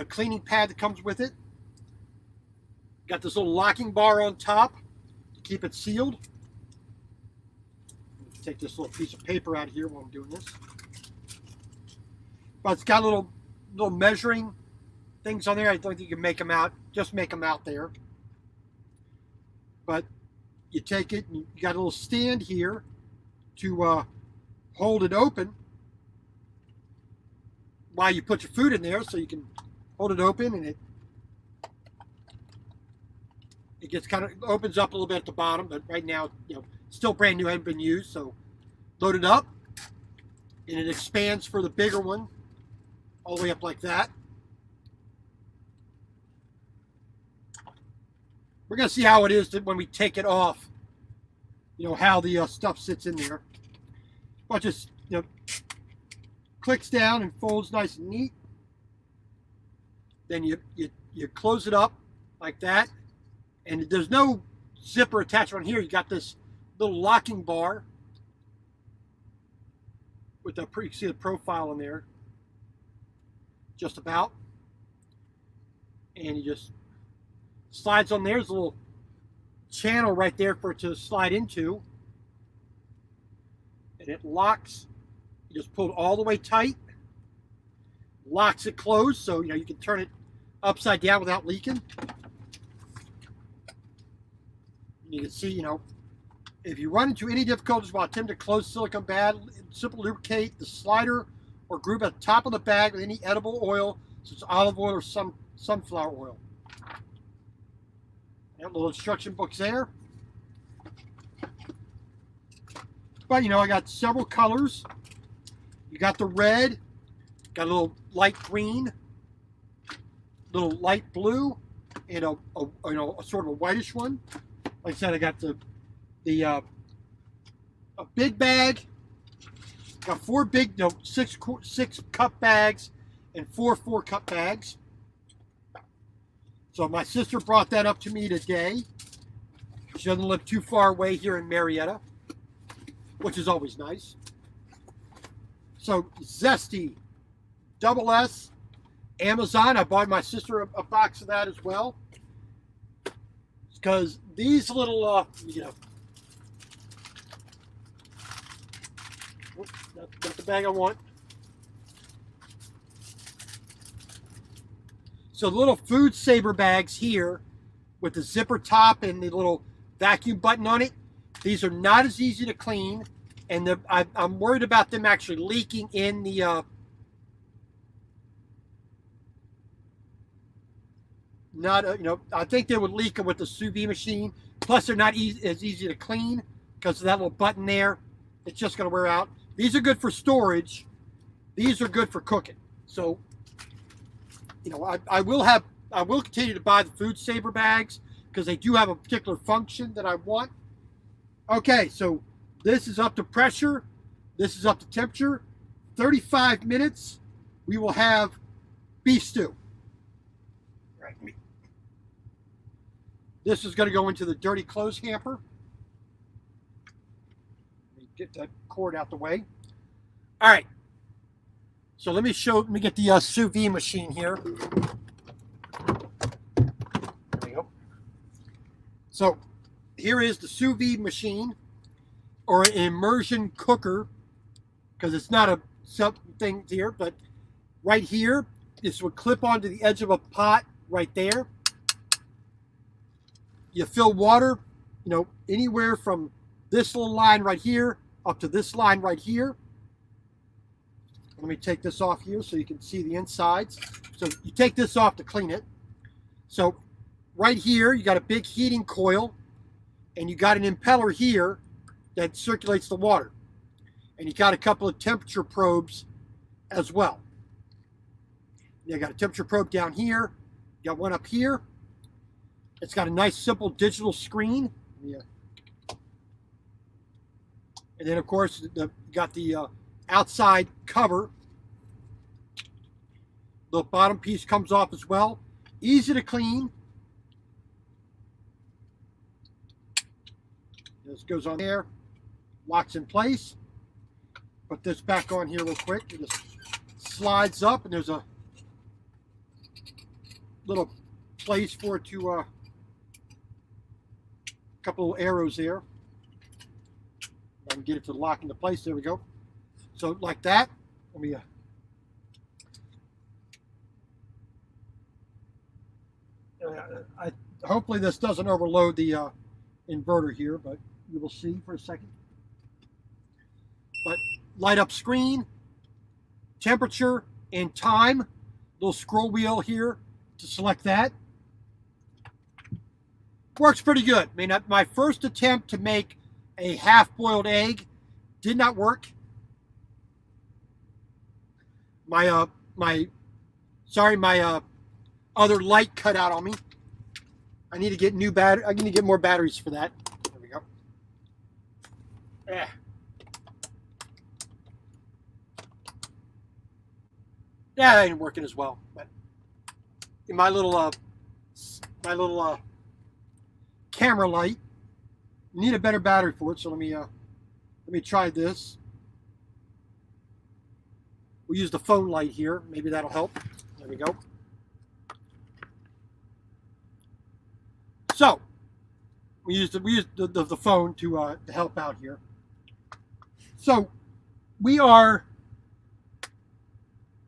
cleaning pad that comes with it. Got this little locking bar on top to keep it sealed. Take this little piece of paper out of here while I'm doing this. But it's got little measuring things on there. I don't think you can make them out. Just make them out there. But you take it and you got a little stand here to hold it open while you put your food in there, so you can hold it open, and it gets kind of opens up a little bit at the bottom. But right now, still brand new, hasn't been used. So load it up, and it expands for the bigger one, all the way up like that. We're going to see how it is when we take it off, how the stuff sits in there. But just, clicks down and folds nice and neat. Then you close it up like that. And there's no zipper attachment here. You got this little locking bar with you can see the profile in there. Just about. And you just slides on there. There's a little channel right there for it to slide into. And it locks. You just pull it all the way tight. Locks it closed, so you can turn it upside down without leaking. You can see, if you run into any difficulties while attempting to close silicone bag, simply lubricate the slider or groove at the top of the bag with any edible oil, such as olive oil or sunflower oil. That little instruction book's there. But, I got several colors. You got the red, got a little light green, little light blue, and a sort of a whitish one. Like I said, I got a big bag. Got 4 big, 6 cup bags and 4 4-cup bags. So my sister brought that up to me today. She doesn't live too far away here in Marietta, which is always nice. So Zesty, double S, Amazon. I bought my sister a box of that as well. Because these little, that's not the bag I want. So the little food saver bags here with the zipper top and the little vacuum button on it, these are not as easy to clean, and I'm worried about them actually leaking in the I think they would leak them with the sous vide machine. Plus, they're not as easy to clean because of that little button there. It's just going to wear out. These are good for storage. These are good for cooking. So, I will continue to buy the food saver bags because they do have a particular function that I want. Okay, so this is up to pressure. This is up to temperature. 35 minutes, we will have beef stew. Right. This is going to go into the dirty clothes hamper. Let me get that cord out the way. All right. So let me get the sous vide machine here. There we go. So here is the sous vide machine, or an immersion cooker, because it's not a something here, but right here, this would clip onto the edge of a pot right there. You fill water, anywhere from this little line right here up to this line right here. Let me take this off here so you can see the insides. So you take this off to clean it. So right here, you got a big heating coil, and you got an impeller here that circulates the water. And you got a couple of temperature probes as well. You got a temperature probe down here. You got one up here. It's got a nice, simple digital screen. Yeah. And then, of course, you got the outside cover. The bottom piece comes off as well. Easy to clean. This goes on there. Locks in place. Put this back on here real quick. It just slides up, and there's a little place for it to couple of arrows there. I can get it to lock into place. There we go. So like that. Let me hopefully this doesn't overload the inverter here, but you will see for a second. But light up screen, temperature, and time. Little scroll wheel here to select that. Works pretty good. I mean, my first attempt to make a half-boiled egg did not work. My other light cut out on me. I need to get I need to get more batteries for that. There we go. Yeah. Yeah, that ain't working as well. But in my little camera light, need a better battery for it. So let me try this. We'll use the phone light here. Maybe that'll help. There we go. So we use the phone to help out here. So we are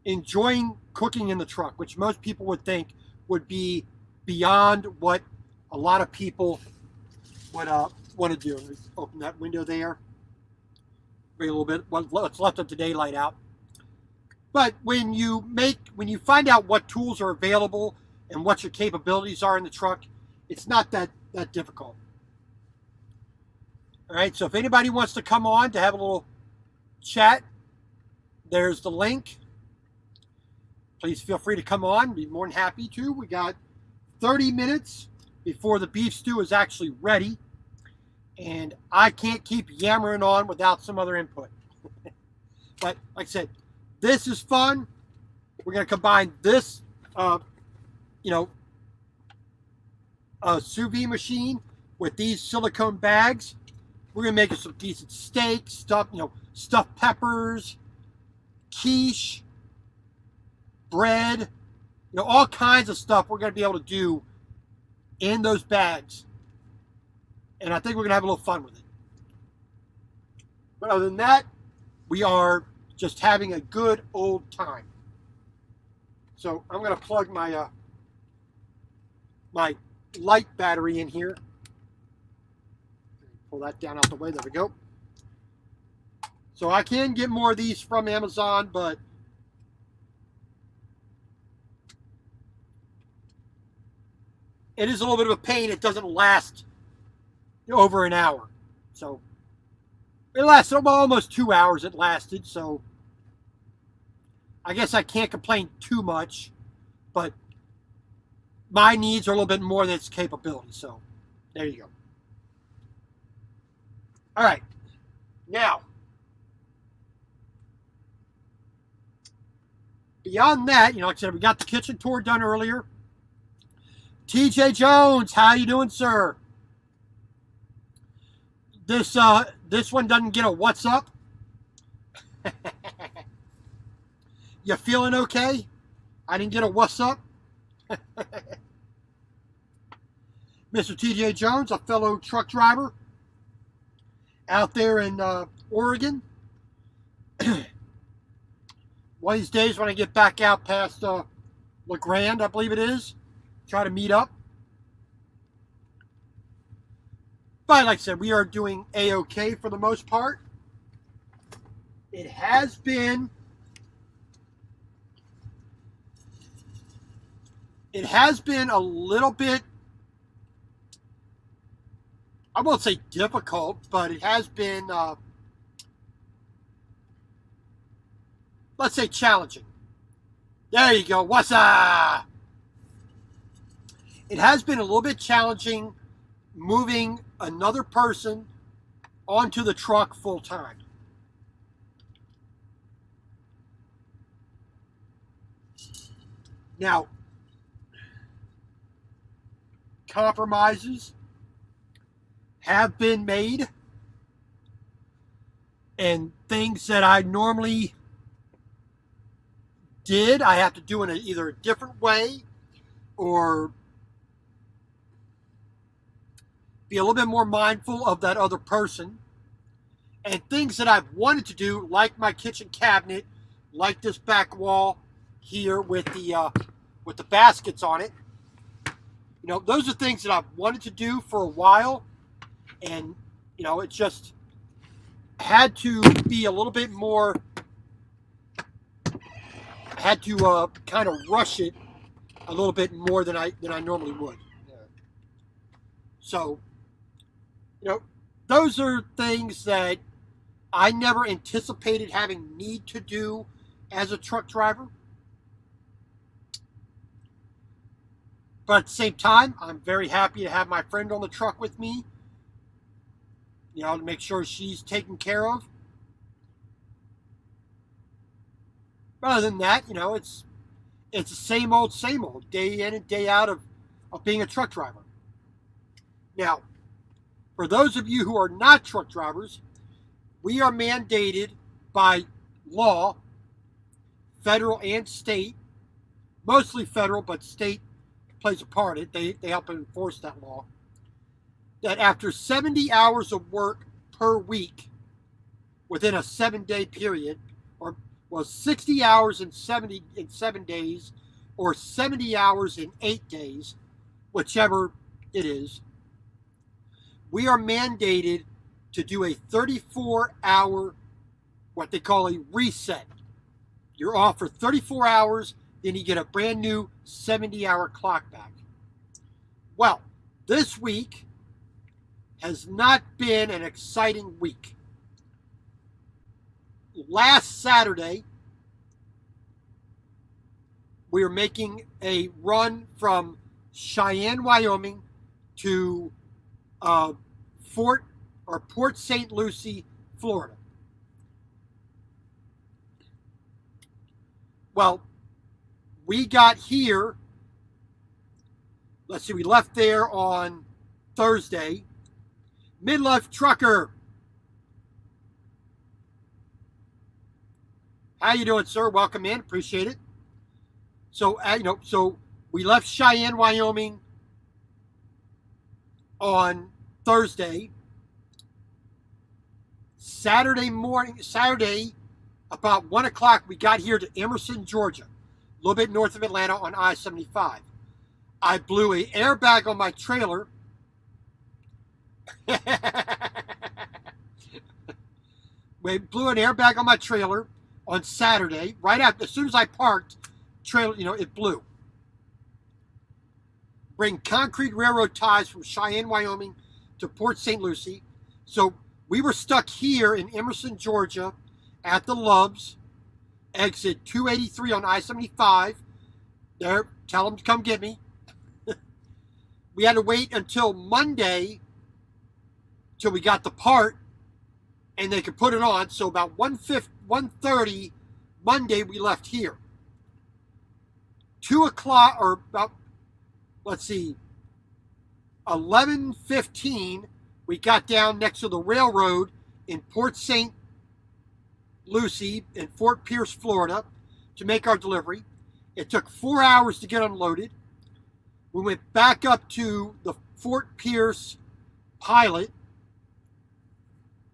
enjoying cooking in the truck, which most people would think would be beyond what a lot of people would want to do. Let me open that window there. Bring a little bit what's left of the daylight out. But when you find out what tools are available and what your capabilities are in the truck, it's not that difficult. All right, so if anybody wants to come on to have a little chat, there's the link. Please feel free to come on. Be more than happy to. We got 30 minutes before the beef stew is actually ready. And I can't keep yammering on without some other input. But like I said, this is fun. We're going to combine this, sous vide machine with these silicone bags. We're going to make some decent steak, stuffed peppers, quiche, bread, all kinds of stuff we're going to be able to do in those bags. And I think we're going to have a little fun with it. But other than that, we are just having a good old time. So I'm going to plug my my light battery in here. Pull that down out the way. There we go. So I can get more of these from Amazon, but it is a little bit of a pain. It doesn't last over an hour. So it lasted almost 2 hours. It lasted. So I guess I can't complain too much, but my needs are a little bit more than its capability. So there you go. All right. Now, beyond that, like I said, we got the kitchen tour done earlier. TJ Jones, how you doing, sir? This one doesn't get a what's up. You feeling okay? I didn't get a what's up. Mr. TJ Jones, a fellow truck driver out there in Oregon. One of these days when I get back out past LeGrand, I believe it is, try to meet up. But like I said, we are doing A-OK for the most part. It has been a little bit, I won't say difficult, but it has been, let's say, challenging. There you go. What's up? It has been a little bit challenging moving another person onto the truck full time. Now, compromises have been made, and things that I normally did, I have to do in either a different way or be a little bit more mindful of that other person. And things that I've wanted to do, like my kitchen cabinet, like this back wall here with the baskets on it. Those are things that I've wanted to do for a while, and it just had to be a little bit more. Had to kind of rush it a little bit more than I normally would. So, those are things that I never anticipated having need to do as a truck driver. But at the same time, I'm very happy to have my friend on the truck with me, to make sure she's taken care of. But other than that, it's the same old, day in and day out of being a truck driver. Now, for those of you who are not truck drivers, we are mandated by law, federal and state, mostly federal, but state plays a part in it. They help enforce that law, that after 70 hours of work per week within a 7-day period, or 60 hours in 7 days, or 70 hours in 8 days, whichever it is, we are mandated to do a 34-hour, what they call a reset. You're off for 34 hours, then you get a brand new 70-hour clock back. Well, this week has not been an exciting week. Last Saturday, we were making a run from Cheyenne, Wyoming to Port St. Lucie, Florida. Well, we got here, let's see, we left there on Thursday. Midlife Trucker, how you doing, sir? Welcome in, appreciate it. So so we left Cheyenne, Wyoming on Thursday. Saturday about 1 o'clock, we got here to Emerson, Georgia, a little bit north of Atlanta on I-75. I blew an airbag on my trailer. We blew an airbag on my trailer on Saturday. Right after, as soon as I parked, trailer, it blew. Bring concrete railroad ties from Cheyenne, Wyoming to Port St. Lucie. So we were stuck here in Emerson, Georgia at the Lubs, exit 283 on I-75. There, tell them to come get me. We had to wait until Monday till we got the part and they could put it on. So about 1:30 Monday we left here. 2 o'clock, or about, 11:15 we got down next to the railroad in Port St. Lucie in Fort Pierce, Florida, to make our delivery. It took 4 hours to get unloaded. We went back up to the Fort Pierce Pilot.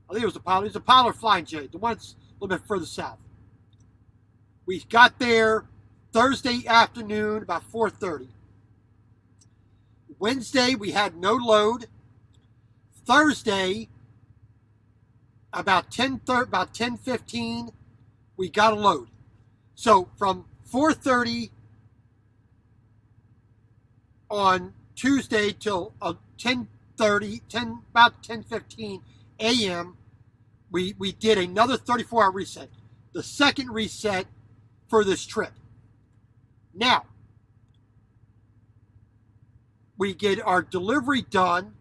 I think it was the Pilot. It was the Pilot or Flying J, the one that's a little bit further south. We got there Thursday afternoon about 4:30. Wednesday we had no load. Thursday about 10:15 we got a load. So from 4:30 on Tuesday till 10:15 a.m. we did another 34-hour reset, the second reset for this trip. Now we get our delivery done.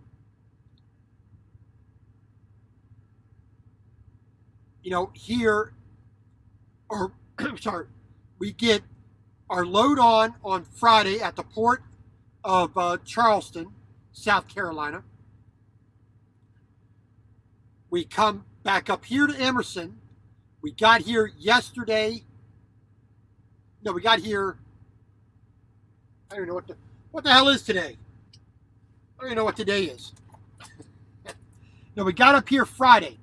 Here, or sorry, we get our load on Friday at the port of Charleston, South Carolina. We come back up here to Emerson. We got here yesterday. No, we got here. I don't know what the hell is today. I don't even know what today is. No, we got up here Friday.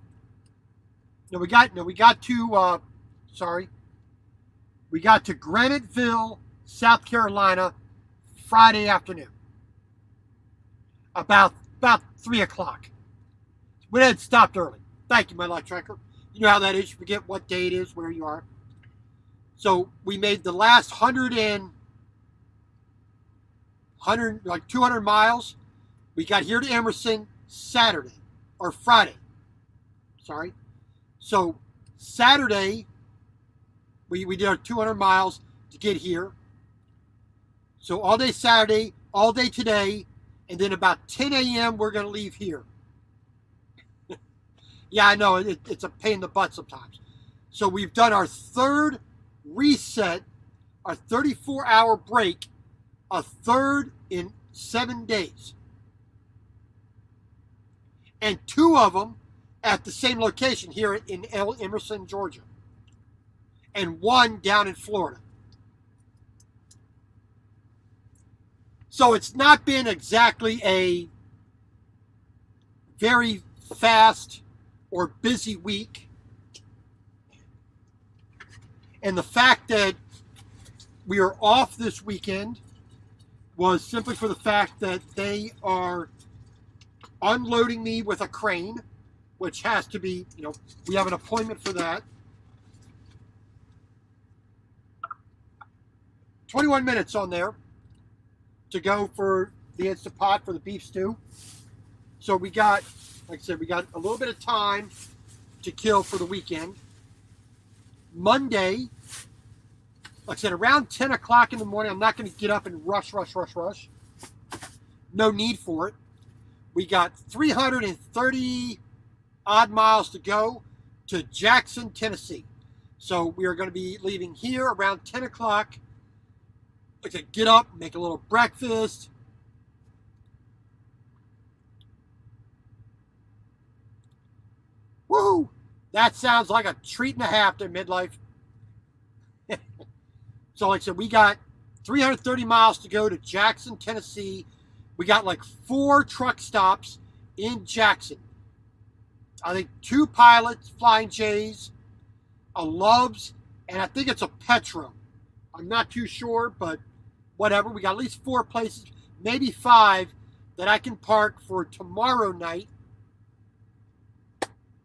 We got to Graniteville, South Carolina, Friday afternoon. About 3 o'clock. We had stopped early. Thank you, my life tracker. You know how that is. You forget what day it is, where you are. So we made the last 200 miles. We got here to Emerson Saturday, or Friday. Sorry. So Saturday, we did our 200 miles to get here. So all day Saturday, all day today, and then about 10 a.m. we're going to leave here. Yeah, I know, it's a pain in the butt sometimes. So we've done our third reset, our 34-hour break, a third in 7 days. And 2 of them at the same location here in Emerson, Georgia. And 1 down in Florida. So it's not been exactly a very fast or busy week. And the fact that we are off this weekend was simply for the fact that they are unloading me with a crane, which has to be, we have an appointment for that. 21 minutes on there to go for the Instant Pot for the beef stew. So we got, like I said, we got a little bit of time to kill for the weekend. Monday, like I said, around 10 o'clock in the morning, I'm not going to get up and rush. No need for it. We got 330 odd miles to go to Jackson, Tennessee. So we are going to be leaving here around 10 o'clock. Like I said, get up, make a little breakfast. Woo! That sounds like a treat and a half to midlife. So like I said, we got 330 miles to go to Jackson, Tennessee. We got like 4 truck stops in Jackson. I think 2 pilots, Flying J's, a Love's, and I think it's a Petro. I'm not too sure, but whatever. We got at least 4 places, maybe 5, that I can park for tomorrow night.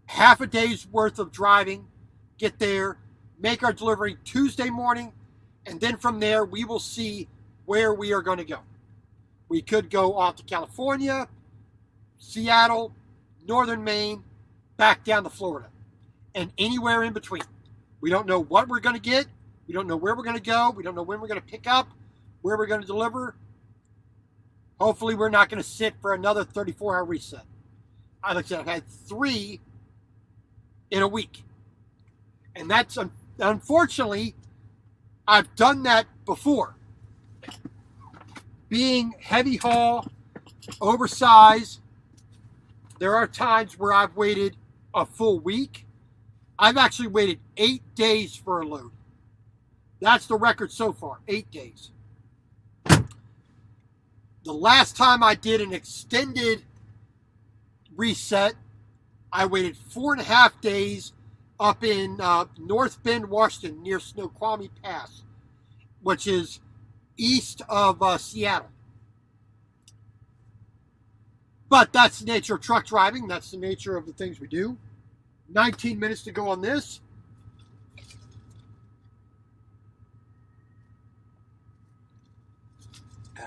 Half a day's worth of driving, get there, make our delivery Tuesday morning, and then from there we will see where we are going to go. We could go off to California, Seattle, northern Maine, back down to Florida, and anywhere in between. We don't know what we're going to get. We don't know where we're going to go. We don't know when we're going to pick up, where we're going to deliver. Hopefully we're not going to sit for another 34-hour reset. Like I said, I've had 3 in a week. And that's, unfortunately, I've done that before. Being heavy haul, oversized, there are times where I've waited a full week. I've actually waited 8 days for a load. That's the record so far, 8 days. The last time I did an extended reset, I waited 4.5 days up in North Bend, Washington, near Snoqualmie Pass, which is east of Seattle. But that's the nature of truck driving. That's the nature of the things we do. 19 minutes to go on this. A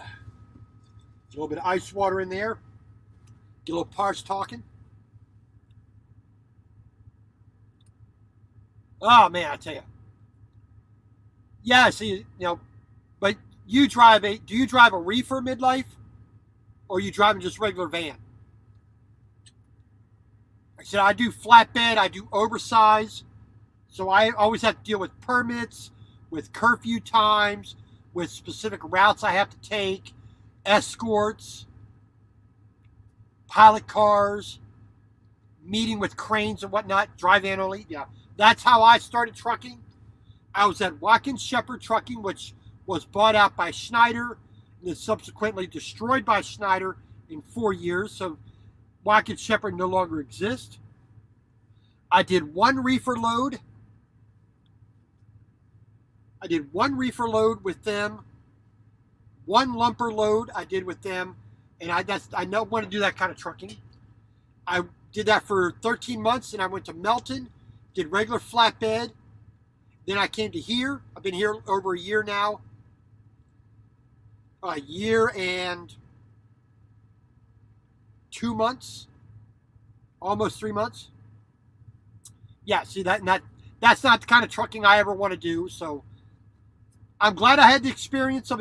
little bit of ice water in there. Get a little parched talking. Oh man, I tell you. Yeah, see, but do you drive a reefer midlife, or are you driving just regular van? Like I said, I do flatbed, I do oversize, so I always have to deal with permits, with curfew times, with specific routes I have to take, escorts, pilot cars, meeting with cranes and whatnot, dry van only. Yeah, that's how I started trucking. I was at Watkins Shepherd Trucking, which was bought out by Schneider and then subsequently destroyed by Schneider in 4 years. So Watkins Shepherd no longer exists. I did 1 reefer load. I did 1 reefer load with them. 1 lumper load I did with them. And I don't want to do that kind of trucking. I did that for 13 months, and I went to Melton, did regular flatbed. Then I came to here. I've been here over a year now. A year and 2 months. Almost 3 months. Yeah, see, that's not the kind of trucking I ever want to do. So I'm glad I had the experience of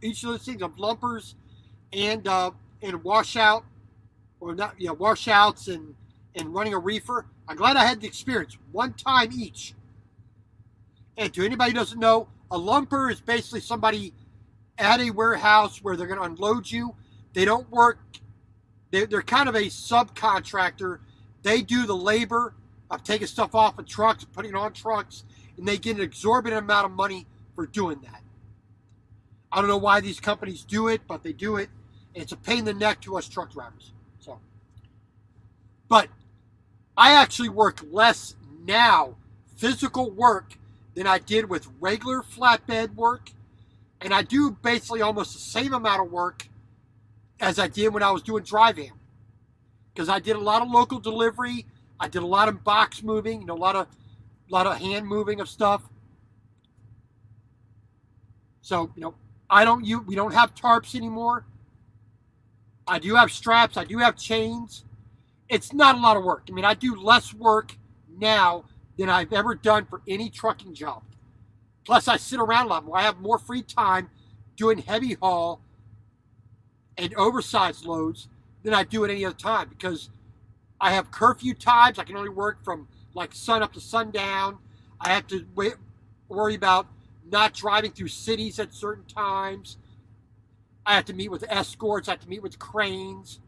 each of those things, of lumpers and washout, or not, washouts and running a reefer. I'm glad I had the experience, 1 time each. And to anybody who doesn't know, a lumper is basically somebody at a warehouse where they're going to unload you. They don't work. They're kind of a subcontractor. They do the labor of taking stuff off of trucks, putting it on trucks, and they get an exorbitant amount of money for doing that. I don't know why these companies do it, but they do it. And it's a pain in the neck to us truck drivers. But I actually work less now, physical work, than I did with regular flatbed work. And I do basically almost the same amount of work as I did when I was doing dry van. Because I did a lot of local delivery. I did a lot of box moving, a lot of hand moving of stuff. So, we don't have tarps anymore. I do have straps. I do have chains. It's not a lot of work. I mean, I do less work now than I've ever done for any trucking job. Plus, I sit around a lot more. I have more free time doing heavy haul and oversized loads than I do at any other time, because I have curfew times. I can only work from like sun up to sundown. I have to worry about not driving through cities at certain times. I have to meet with escorts. I have to meet with cranes.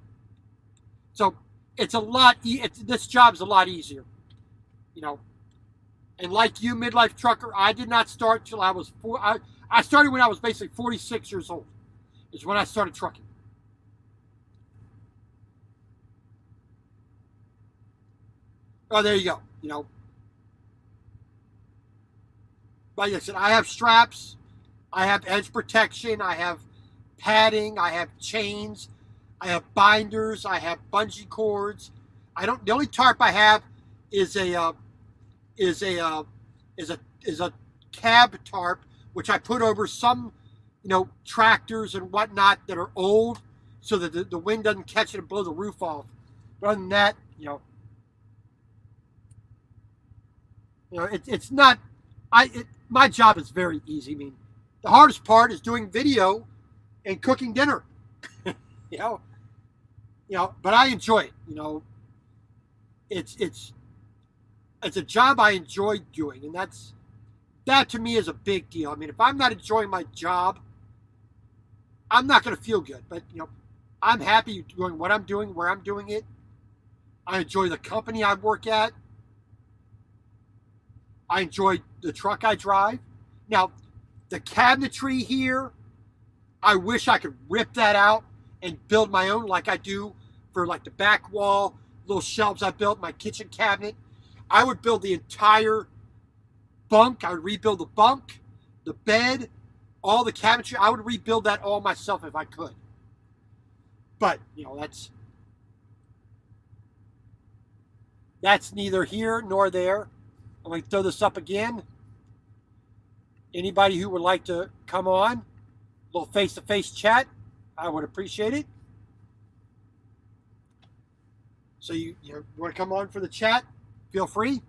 So it's a lot. This job is a lot easier, And like you, midlife trucker, I did not start till I was I I started when I was basically 46 years old. Is when I started trucking. Oh, there you go. Like I said, I have straps, I have edge protection, I have padding, I have chains, I have binders, I have bungee cords. I don't. The only tarp I have is is a a cab tarp, which I put over some, tractors and whatnot that are old, so that the wind doesn't catch it and blow the roof off. But other than that, it's not. My job is very easy. I mean, the hardest part is doing video and cooking dinner. you know, but I enjoy it. It's it's a job I enjoy doing, and that to me is a big deal. I mean, if I'm not enjoying my job, I'm not going to feel good. But I'm happy doing what I'm doing, where I'm doing it. I enjoy the company I work at. I enjoy the truck I drive. Now, the cabinetry here, I wish I could rip that out and build my own like I do for like the back wall, little shelves I built, my kitchen cabinet. I would build the entire bunk. I would rebuild the bunk, the bed, all the cabinetry. I would rebuild that all myself if I could. But, that's neither here nor there. I'm going to throw this up again. Anybody who would like to come on, a little face-to-face chat, I would appreciate it. So you want to come on for the chat? Feel free.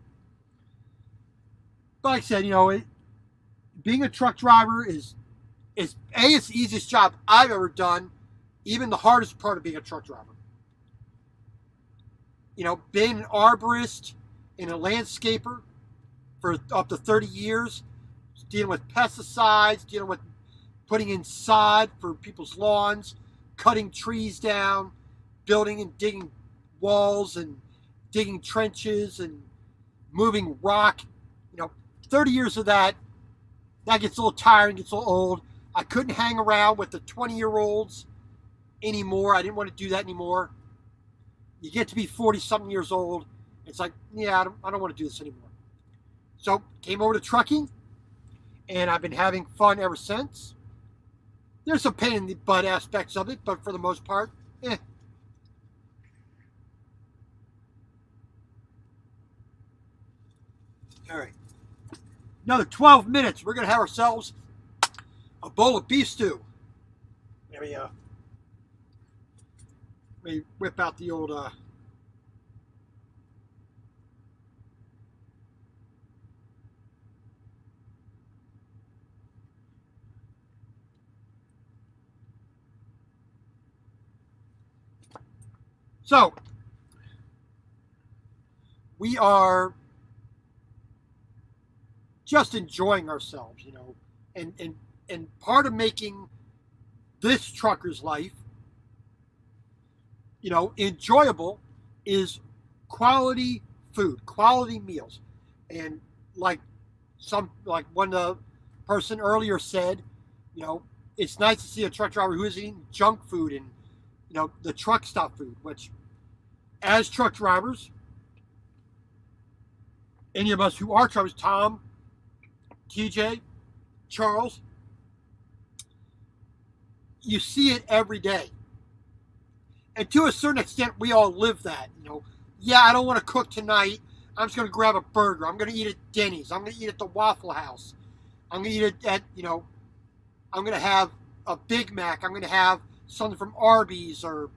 But like I said, being a truck driver is it's the easiest job I've ever done, even the hardest part of being a truck driver. Being an arborist and a landscaper for up to 30 years, dealing with pesticides, dealing with putting in sod for people's lawns, cutting trees down, building and digging walls and digging trenches and moving rock. 30 years of that gets a little tiring, gets a little old. I couldn't hang around with the 20-year-olds anymore. I didn't want to do that anymore. You get to be 40-something years old, it's like, yeah, I don't want to do this anymore. So came over to trucking, and I've been having fun ever since. There's some pain in the butt aspects of it, but for the most part, All right. Another 12 minutes. We're going to have ourselves a bowl of beef stew. There we go. Let me whip out the old So, we are just enjoying ourselves, and part of making this trucker's life, enjoyable is quality food, quality meals. And like one person earlier said, it's nice to see a truck driver who isn't eating junk food and, the truck stop food, which as truck drivers, any of us who are drivers, Tom, TJ, Charles, you see it every day. And to a certain extent, we all live that. Yeah, I don't want to cook tonight. I'm just going to grab a burger. I'm going to eat at Denny's. I'm going to eat at the Waffle House. I'm going to eat at I'm going to have a Big Mac. I'm going to have something from Arby's, or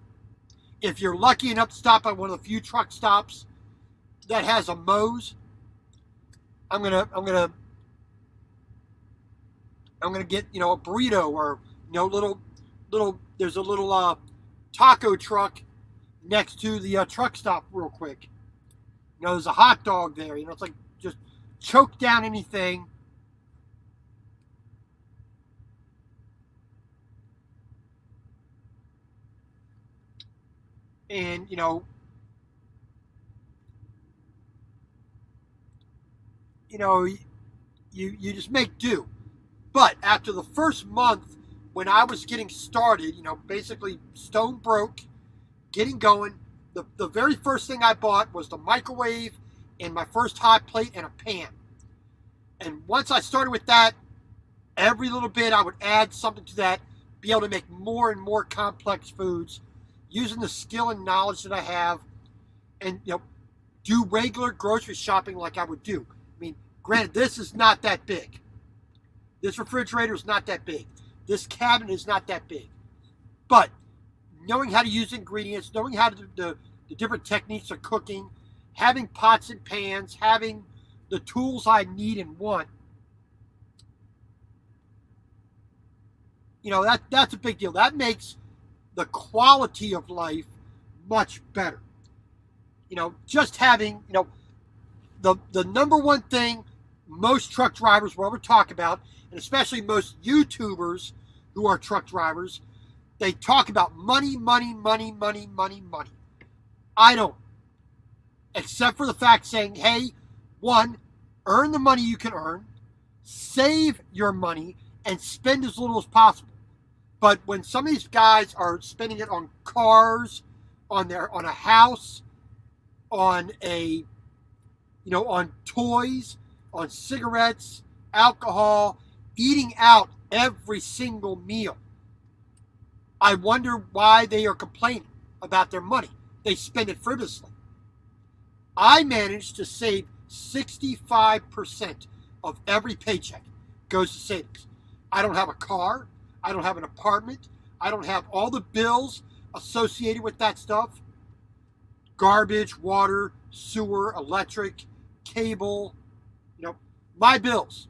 if you're lucky enough to stop at one of the few truck stops that has a Moe's, I'm gonna get a burrito, or little there's a little taco truck next to the truck stop real quick. There's a hot dog there. It's like just choke down anything. And you just make do. But after the first month, when I was getting started, basically stone broke, getting going, the very first thing I bought was the microwave and my first hot plate and a pan. And once I started with that, every little bit I would add something to that, be able to make more and more complex foods using the skill and knowledge that I have, and do regular grocery shopping like I would do. I mean, granted, this is not that big. This refrigerator is not that big. This cabinet is not that big. But knowing how to use ingredients, knowing how to do the different techniques of cooking, having pots and pans, having the tools I need and want, that's a big deal. That makes the quality of life much better. Just having, the number one thing most truck drivers will ever talk about, and especially most YouTubers who are truck drivers, they talk about money, money, money, money, money, money. I don't. Except for the fact saying, hey, one, earn the money you can earn, save your money, and spend as little as possible. But when some of these guys are spending it on cars, on a house, on on toys, on cigarettes, alcohol, eating out every single meal, I wonder why they are complaining about their money. They spend it frivolously. I managed to save 65% of every paycheck goes to savings. I don't have a car. I don't have an apartment. I don't have all the bills associated with that stuff. Garbage, water, sewer, electric, cable, my bills.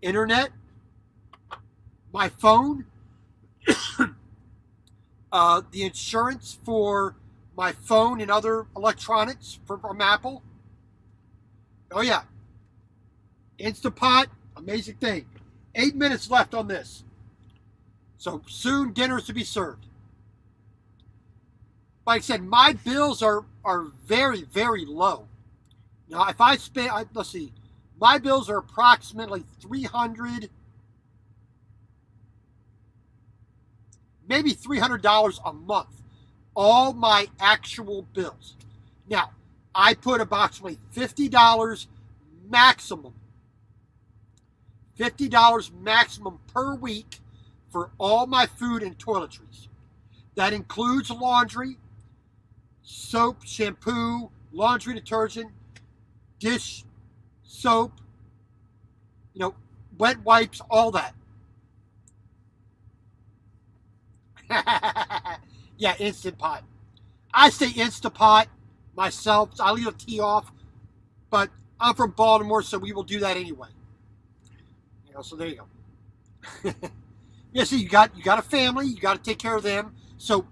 Internet, my phone, the insurance for my phone and other electronics from Apple. Oh yeah. Instapot, amazing thing. 8 minutes left on this. So soon dinner's to be served. Like I said, my bills are very, very low. Now, if I spend, let's see, my bills are approximately $300, maybe $300 a month. All my actual bills. Now, I put approximately $50 maximum. $50 maximum per week for all my food and toiletries. That includes laundry, soap, shampoo, laundry detergent, dish soap, wet wipes, all that. Yeah, Instant Pot. I say Instant Pot myself. I leave a T off, but I'm from Baltimore, so we will do that anyway. So there you go. Yeah, so you got a family, you got to take care of them. So,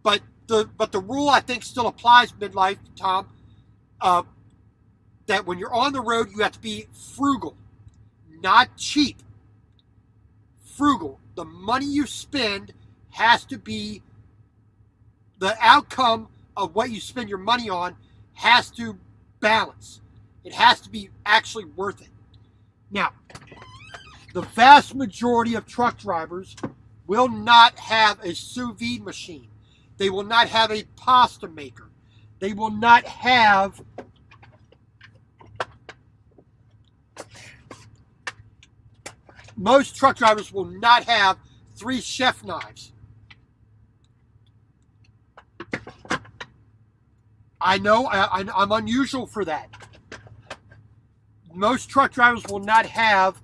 but the rule I think still applies midlife, Tom. That when you're on the road, you have to be frugal, not cheap. Frugal. The money you spend has to be, the outcome of what you spend your money on has to balance. It has to be actually worth it. Now, the vast majority of truck drivers will not have a sous vide machine. They will not have a pasta maker. They will not have most truck drivers will not have 3 chef knives. I know I'm unusual for that. Most truck drivers will not have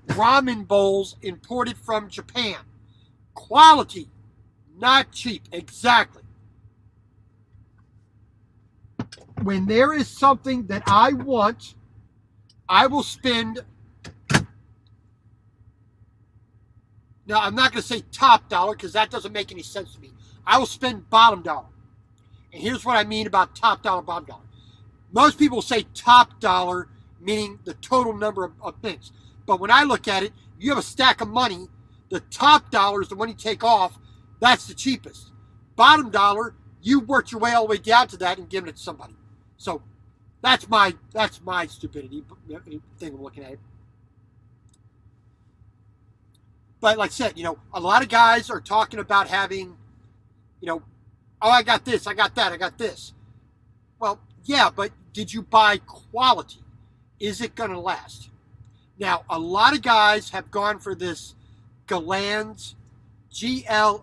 ramen bowls imported from Japan. Quality, not cheap. Exactly. When there is something that I want, I will spend. Now, I'm not going to say top dollar because that doesn't make any sense to me. I will spend bottom dollar. And here's what I mean about top dollar, bottom dollar. Most people say top dollar, meaning the total number of things. But when I look at it, you have a stack of money. The top dollar is the one you take off. That's the cheapest. Bottom dollar, you worked your way all the way down to that and given it to somebody. So that's my stupidity thing I'm looking at. But like I said, a lot of guys are talking about having, oh, I got this, I got that, I got this. Well, yeah, but did you buy quality? Is it going to last? Now, a lot of guys have gone for this Galanz, Galanz,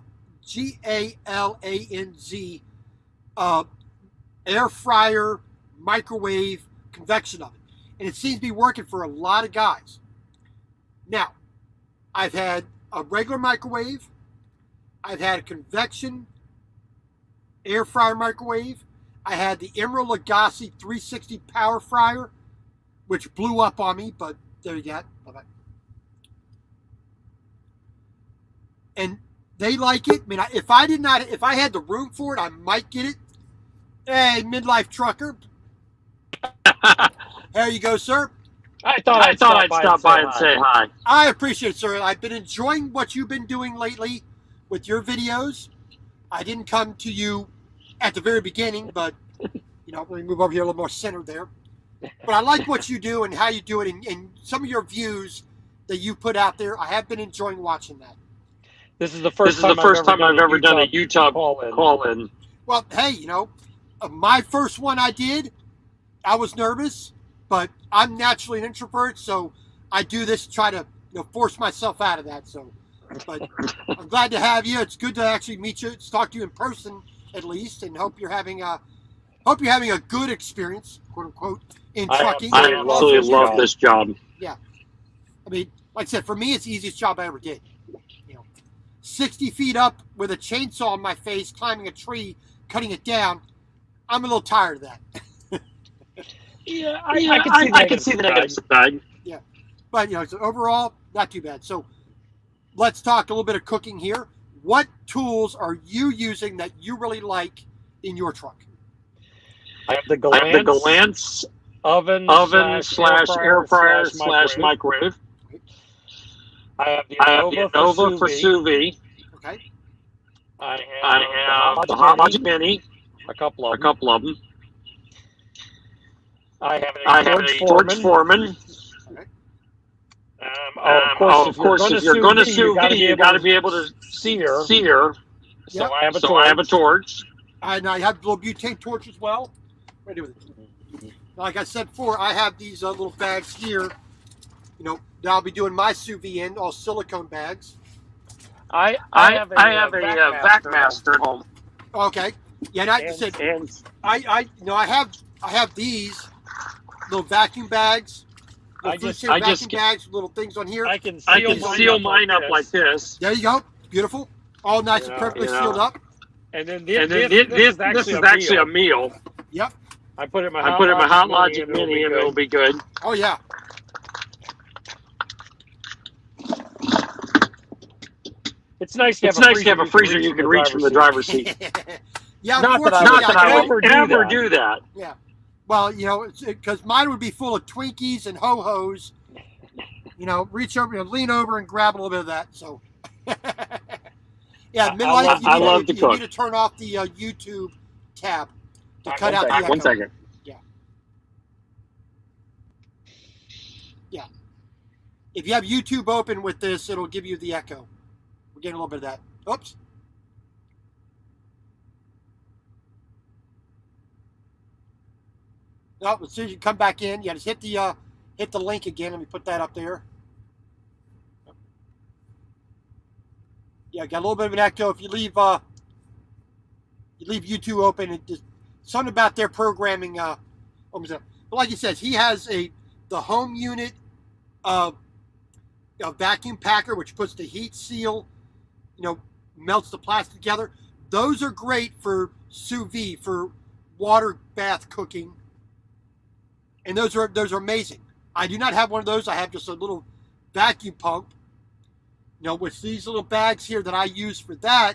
air fryer, microwave, convection oven. And it seems to be working for a lot of guys. Now, I've had a regular microwave. I've had a convection air fryer microwave. I had the Emeril Lagasse 360 power fryer, which blew up on me, but there you go. Bye-bye. And they like it. I mean, if I had the room for it, I might get it. Hey, midlife trucker. There you go, sir. I thought I'd stop by and say hi. I appreciate it, sir. I've been enjoying what you've been doing lately with your videos. I didn't come to you at the very beginning, but, let me move over here a little more centered there. But I like what you do and how you do it, and some of your views that you put out there. I have been enjoying watching that. This is the first time I've ever done a YouTube call-in. Well, hey, my first one I did, I was nervous, but I'm naturally an introvert, so I do this to try to force myself out of that. So, but I'm glad to have you. It's good to actually meet you, talk to you in person at least, and hope you're having a good experience, quote unquote, in trucking. I absolutely love this job. Yeah, I mean, like I said, for me, it's the easiest job I ever did. 60 feet up with a chainsaw in my face, climbing a tree, cutting it down. I'm a little tired of that. Yeah, I can see the negative side. Yeah, but so overall, not too bad. So let's talk a little bit of cooking here. What tools are you using that you really like in your truck? I have the Galanz oven slash air fryer slash microwave. I have the Innova for sous vide. Okay. I have the Hot Logic Mini. A couple of them. I have a Torch Foreman. Okay. Of course, if you're going to sous vide, you got to be able to sear. So Yep. I have a torch. And I have a little butane torch as well. What do I do with it? Like I said before, I have these little bags here. That I'll be doing my sous vide in, all silicone bags. I have a vac master at home. Okay. Yeah, and I have these little vacuum bags. Vacuum bags, little things on here. I can seal mine up like this. There you go. Beautiful. All nice and perfectly sealed up. And then this is actually a meal. Yep. I put it in my Hot Logic Mini and it'll be good. Oh, yeah. It's nice to have a freezer you can reach from the driver's seat. Yeah, not that I would ever do that. Yeah. Well, because mine would be full of Twinkies and Ho-Hos. Reach over, lean over and grab a little bit of that. So, yeah, midlife, you need to turn off the YouTube tab to cut out the echo. 1 second. Yeah. Yeah. If you have YouTube open with this, it'll give you the echo. We're getting a little bit of that. Oops. No, as soon as you come back in, just hit the link again. Let me put that up there. Yeah, got a little bit of an echo. If you leave YouTube open, it just something about their programming. But like he says, he has the home unit a vacuum packer, which puts the heat seal, melts the plastic together. Those are great for sous vide, for water bath cooking. And those are amazing. I do not have one of those. I have just a little vacuum pump. With these little bags here that I use for that,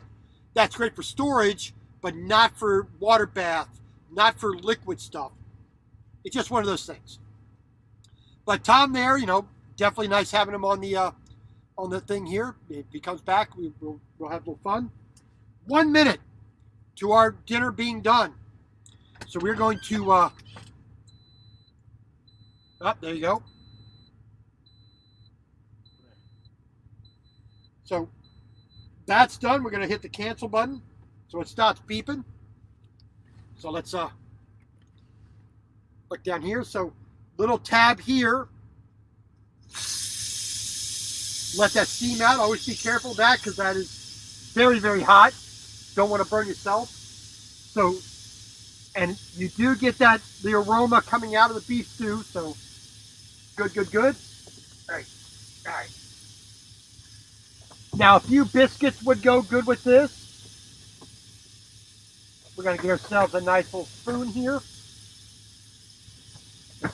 that's great for storage, but not for water bath, not for liquid stuff. It's just one of those things. But Tom there, definitely nice having him on the thing here. If he comes back, we'll have a little fun. 1 minute to our dinner being done. So we're going to... there you go. So that's done. We're going to hit the cancel button so it starts beeping. So let's look down here. So little tab here. Let that steam out. Always be careful of that because that is very, very hot. Don't want to burn yourself. So, and you do get the aroma coming out of the beef stew. So good, good, good. All right. All right. Now a few biscuits would go good with this. We're going to get ourselves a nice little spoon here. We're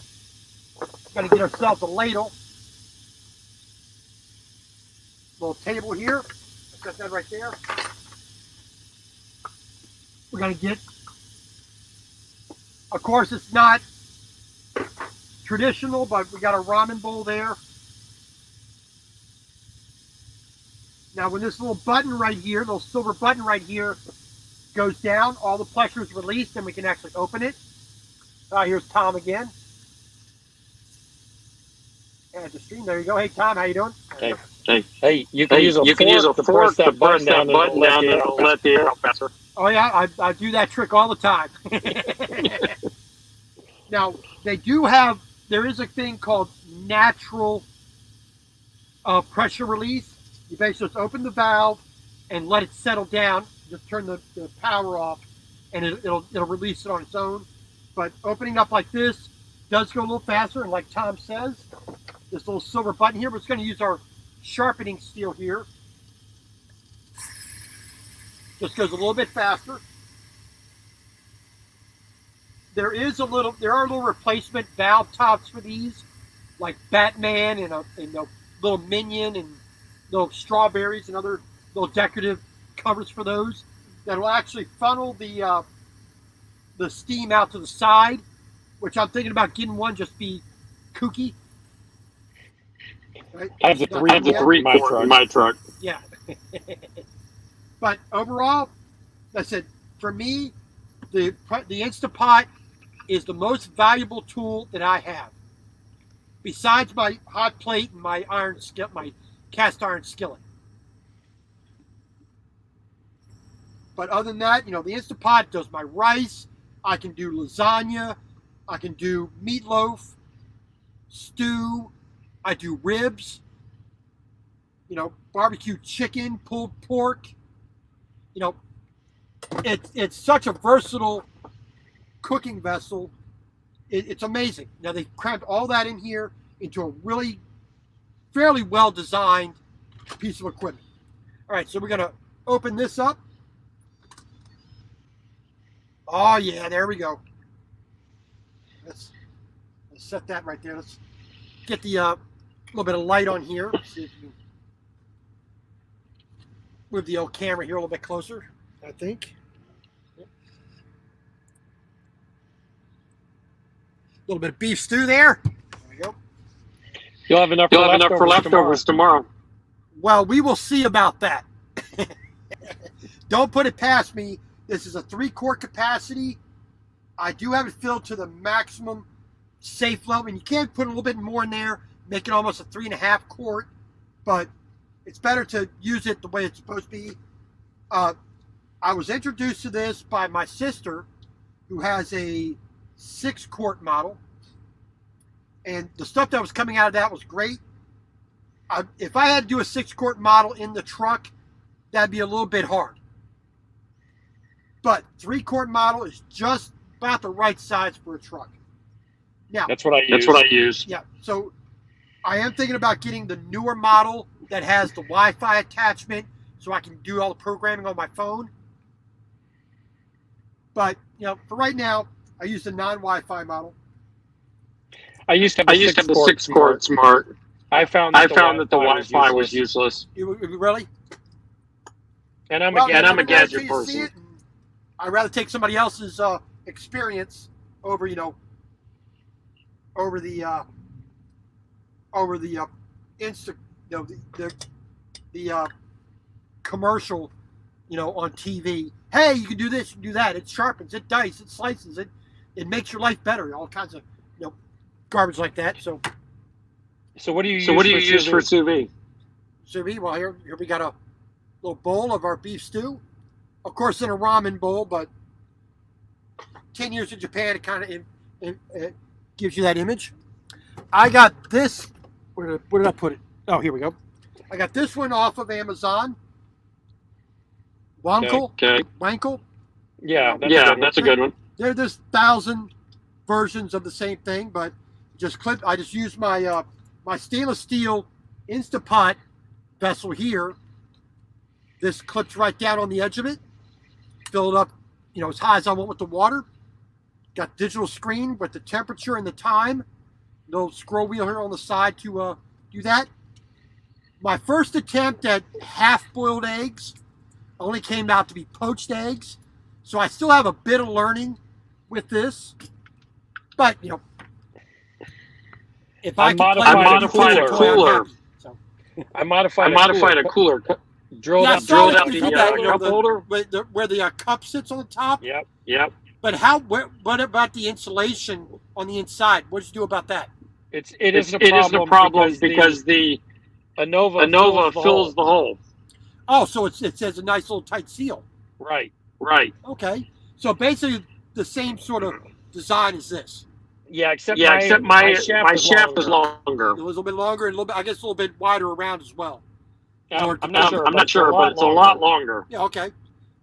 going to get ourselves a ladle. Little table here. I've got that right there. We're going to get, of course, it's not traditional, but we got a ramen bowl there. Now, when this little button right here, little silver button right here, goes down, all the pressure is released, and we can actually open it. Here's Tom again. And the stream. There you go. Hey, Tom, how you doing? Hey, you can use a fork to press that button down and it'll let the air out faster. Oh, yeah, I do that trick all the time. Now, they do have, there is a thing called natural pressure release. You basically just open the valve and let it settle down. Just turn the power off, and it'll release it on its own. But opening up like this does go a little faster, and like Tom says, this little silver button here, we're just going to use our sharpening steel here. Just goes a little bit faster. There are little replacement valve tops for these, like Batman and a little Minion and little strawberries and other little decorative covers for those that will actually funnel the steam out to the side, which I'm thinking about getting one just be kooky. Right? I have the three in my truck. Yeah. But overall, like I said, for me, the Instapot is the most valuable tool that I have. Besides my hot plate and my cast iron skillet. But other than that, the Instapot does my rice. I can do lasagna. I can do meatloaf, stew. I do ribs. Barbecue chicken, pulled pork. It's such a versatile cooking vessel. It's amazing. Now they've crammed all that in here into a really fairly well designed piece of equipment. All right, so we're gonna open this up. Oh yeah, there we go. Let's set that right there. Let's get the little bit of light on here. Let's see if you can move the old camera here a little bit closer, I think. A little bit of beef stew there. There we go. You'll have enough for leftovers tomorrow. Well, we will see about that. Don't put it past me. This is a 3-quart capacity. I do have it filled to the maximum safe level. And you can put a little bit more in there, make it almost a 3.5 quart. But it's better to use it the way it's supposed to be. I was introduced to this by my sister, who has a 6-quart model. And the stuff that was coming out of that was great. If I had to do a 6-quart model in the truck, that'd be a little bit hard. But 3-quart model is just about the right size for a truck. Now, that's what I use. Yeah. So I am thinking about getting the newer model that has the Wi-Fi attachment, so I can do all the programming on my phone. But for right now, I use the non-Wi-Fi model. I used to have the 6-quart Smart. I found that the Wi-Fi was useless. You really? And I'm a gadget person. I'd rather take somebody else's experience over the Insta, the commercial, on TV. Hey, you can do this, you can do that. It sharpens, it dices, it slices, it makes your life better. All kinds of garbage like that. So what do you use for sous vide? sous vide. Well, here we got a little bowl of our beef stew. Of course, in a ramen bowl, but 10 years in Japan, it kind of gives you that image. I got this. Where did I put it? Oh, here we go. I got this one off of Amazon. Wankel. Okay. Wankel. Yeah, that's a good one. There's 1,000 versions of the same thing, but I just used my my stainless steel Instapot vessel here. This clips right down on the edge of it. Fill it up, as high as I want with the water. Got digital screen with the temperature and the time. Little scroll wheel here on the side to do that. My first attempt at half-boiled eggs only came out to be poached eggs. So I still have a bit of learning with this. But, if I modified a cooler. I modified a cooler. Drilled out the cup holder. Where the cup sits on the top. Yep. But what about the insulation on the inside? What did you do about that? It isn't a problem because the Anova fills the hole. Oh, so it says a nice little tight seal. Right. Okay. So basically the same sort of design as this. Yeah, except my shaft is longer. A little bit longer and a little bit wider around as well. I'm not sure, but it's a lot longer. Yeah, okay.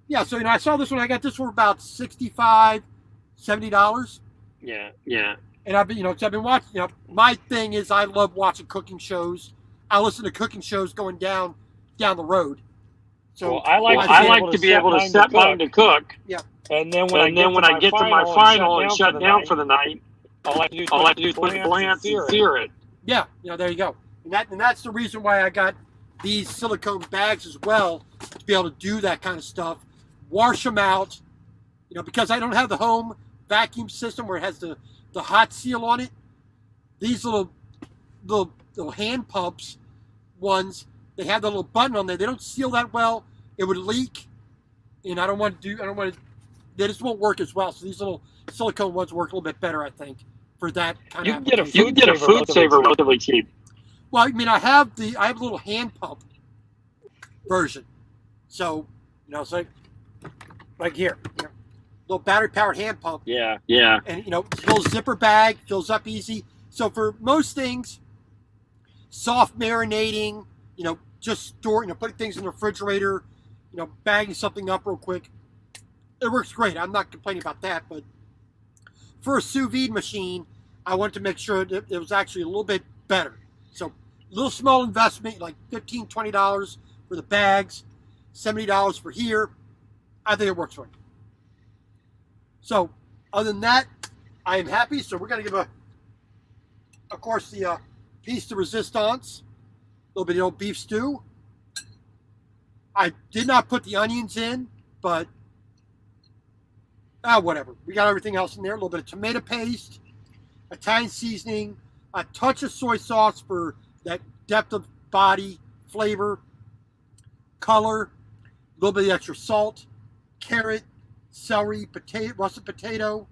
Yeah, so I saw this one. I got this for about $65, $70. Yeah. And I've been watching. My thing is I love watching cooking shows. I listen to cooking shows going down the road. So I like to be able to set mine to cook. Yeah. And then when I get to my final and shut down for the night, all I have to do is put it glance and sear it. Yeah, there you go. And that's the reason why I got these silicone bags as well, to be able to do that kind of stuff. Wash them out, because I don't have the home vacuum system where it has the hot seal on it. These little hand pumps ones, they have the little button on there. They don't seal that well. It would leak, and they just won't work as well. So these little silicone ones work a little bit better, I think, for that kind of. You can get a food saver relatively cheap. Well, I have a little hand pump version. So, so like here, little battery powered hand pump. Yeah. And little zipper bag, fills up easy. So for most things, soft marinating, just store, putting things in the refrigerator, bagging something up real quick. It works great. I'm not complaining about that, but for a sous vide machine, I wanted to make sure that it was actually a little bit better. So a little small investment, like $15, $20 for the bags, $70 for here. I think it works for me. So other than that, I am happy. So we're going to give of course, the piece de resistance, a little bit of the old beef stew. I did not put the onions in, but whatever. We got everything else in there. A little bit of tomato paste, Italian seasoning, a touch of soy sauce for that depth of body, flavor, color, a little bit of extra salt, carrot, celery, russet potato,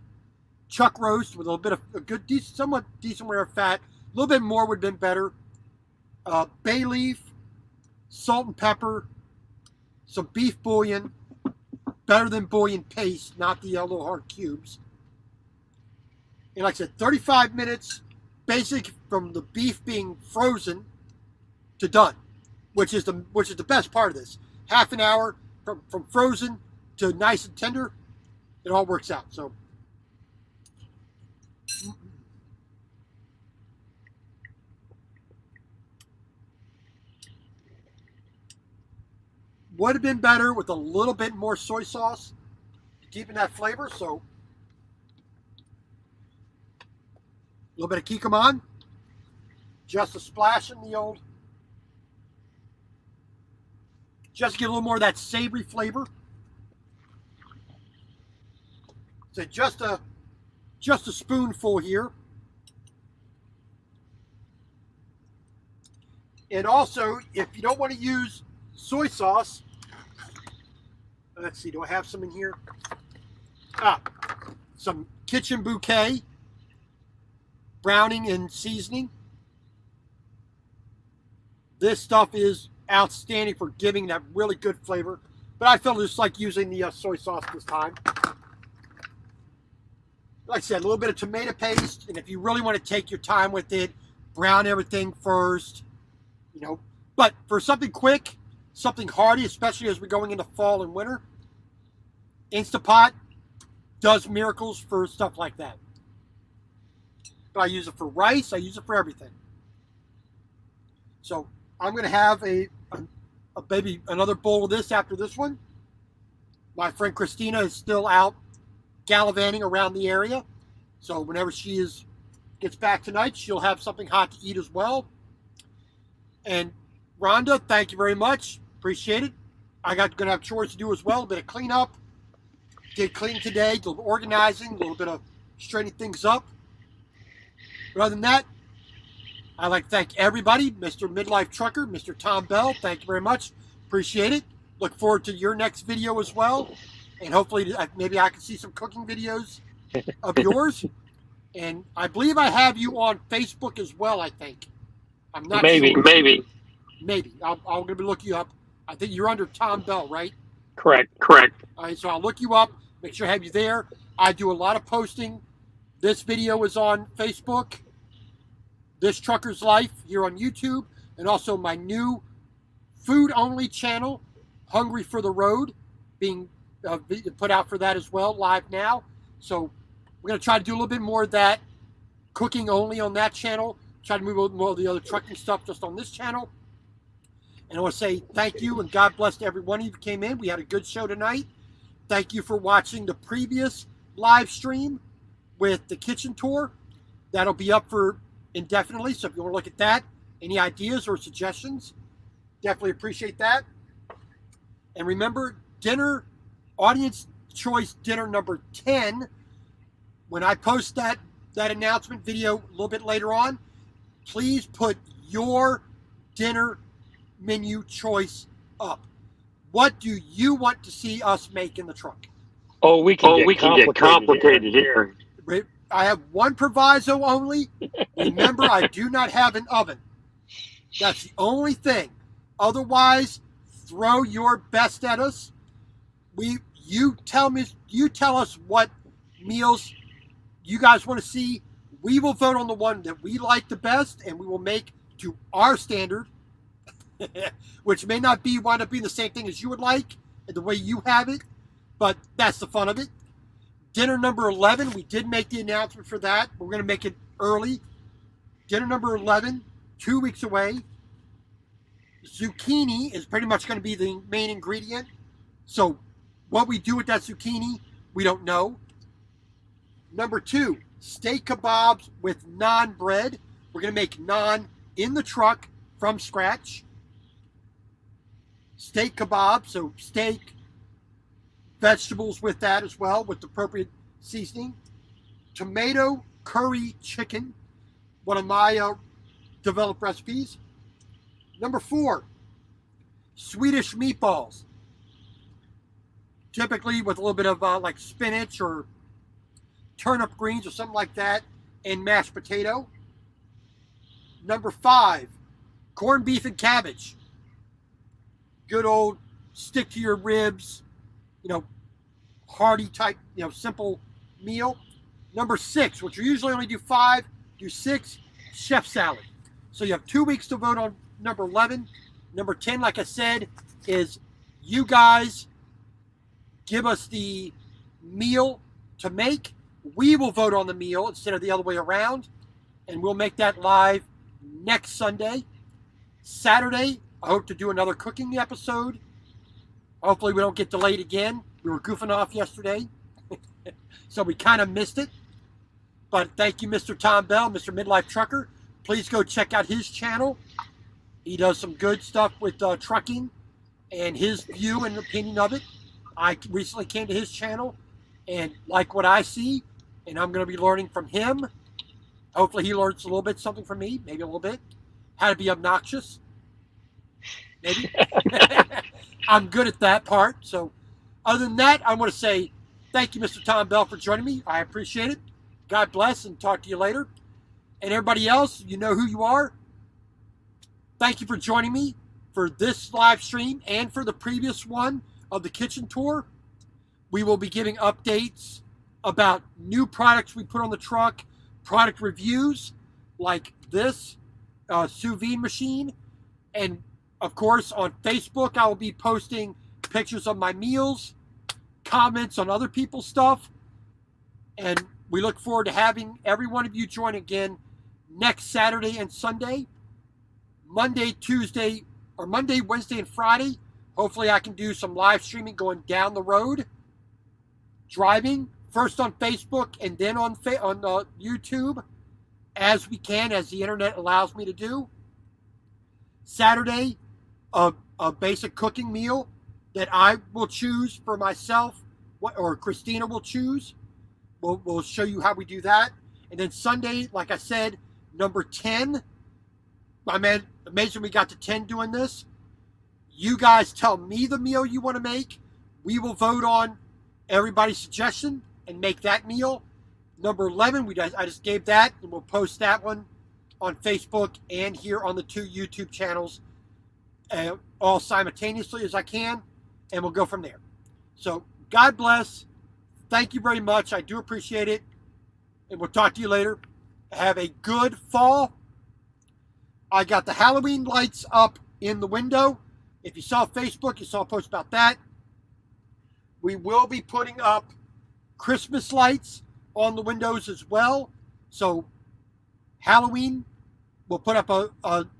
chuck roast with a little bit of a good, somewhat decent rare fat. A little bit more would have been better. Bay leaf, salt and pepper, some beef bouillon, better than bouillon paste, not the little hard cubes. And like I said, 35 minutes, basic from the beef being frozen to done, which is the best part of this. Half an hour from frozen to nice and tender, it all works out. So would have been better with a little bit more soy sauce, keeping that flavor. So a little bit of kikkoman, just a splash in the old, just to get a little more of that savory flavor. So just a spoonful here. And also, if you don't want to use soy sauce, let's see, do I have some in here? Some Kitchen Bouquet, browning and seasoning. This stuff is outstanding for giving that really good flavor. But I felt just like using the soy sauce this time. Like I said, a little bit of tomato paste, and if you really want to take your time with it, brown everything first, you know. But for something quick, something hearty, especially as we're going into fall and winter, Instapot does miracles for stuff like that. But I use it for rice. I use it for everything. So I'm going to have maybe another bowl of this after this one. My friend Christina is still out gallivanting around the area. So whenever she gets back tonight, she'll have something hot to eat as well. And Rhonda, thank you very much. Appreciate it. Going to have chores to do as well. A bit of cleanup. Did clean today, a little bit of organizing, a little bit of straightening things up. But other than that, I'd like to thank everybody. Mr. Midlife Trucker, Mr. Tom Bell, thank you very much. Appreciate it. Look forward to your next video as well. And hopefully maybe I can see some cooking videos of yours. And I believe I have you on Facebook as well, I think. I'm not sure. Maybe. I'm going to be looking you up. I think you're under Tom Bell, right? Correct. All right, so I'll look you up. Make sure I have you there. I do a lot of posting. This video is on Facebook. This Trucker's Life here on YouTube. And also my new food-only channel, Hungry for the Road, being put out for that as well, live now. So we're going to try to do a little bit more of that, cooking only on that channel. Try to move a little more of the other trucking stuff just on this channel. And I want to say thank you and God bless to every one of you who came in. We had a good show tonight. Thank you for watching the previous live stream with the kitchen tour. That'll be up for indefinitely. So if you want to look at that, any ideas or suggestions, definitely appreciate that. And remember, dinner, audience choice dinner number 10, when I post that announcement video a little bit later on, please put your dinner menu choice up. What do you want to see us make in the truck? Oh, we can get complicated here. I have one proviso only. Remember, I do not have an oven. That's the only thing. Otherwise, throw your best at us. You tell us what meals you guys want to see. We will vote on the one that we like the best, and we will make to our standard, which may not wind up being the same thing as you would like and the way you have it, but that's the fun of it. Dinner number 11, we did make the announcement for that. We're going to make it early. Dinner number 11, 2 weeks away. Zucchini is pretty much going to be the main ingredient. So what we do with that zucchini, we don't know. Number 2, steak kebabs with naan bread. We're going to make naan in the truck from scratch. Steak kebab, so steak, vegetables with that as well, with the appropriate seasoning. Tomato curry chicken, one of my developed recipes. Number 4, Swedish meatballs. Typically with a little bit of like spinach or turnip greens or something like that, and mashed potato. Number 5, corned beef and cabbage. Good old stick to your ribs, hearty type, simple meal. Number 6, which we usually only do 5, do 6, chef salad. So you have 2 weeks to vote on number 11. Number 10, like I said, is you guys give us the meal to make. We will vote on the meal instead of the other way around, and we'll make that live next Sunday. Saturday, I hope to do another cooking episode. Hopefully we don't get delayed again. We were goofing off yesterday, so we kind of missed it. But thank you, Mr. Tom Bell, Mr. Midlife Trucker. Please go check out his channel. He does some good stuff with trucking and his view and opinion of it. I recently came to his channel and like what I see, and I'm going to be learning from him. Hopefully he learns a little bit something from me, maybe a little bit. How to be obnoxious. Maybe. I'm good at that part. So other than that, I want to say thank you, Mr. Tom Bell, for joining me. I appreciate it. God bless, and talk to you later. And everybody else, you know who you are. Thank you for joining me for this live stream and for the previous one of the kitchen tour, we will be giving updates about new products we put on the truck, product reviews like this sous vide machine. And of course, on Facebook, I will be posting pictures of my meals, comments on other people's stuff. And we look forward to having every one of you join again next Saturday and Sunday. Monday, Wednesday, and Friday. Hopefully I can do some live streaming going down the road, driving, first on Facebook and then on YouTube, as we can, as the internet allows me to do. Saturday, a basic cooking meal that I will choose for myself, or Christina will choose. We'll show you how we do that. And then Sunday, like I said, number 10. Amazing we got to 10 doing this. You guys tell me the meal you want to make. We will vote on everybody's suggestion and make that meal. Number 11, I just gave that, and we'll post that one on Facebook and here on the 2 YouTube channels all simultaneously as I can, and we'll go from there. So God bless. Thank you very much. I do appreciate it, and we'll talk to you later. Have a good fall. I got the Halloween lights up in the window. If you saw Facebook, you saw a post about that. We will be putting up Christmas lights on the windows as well. So Halloween, we'll put up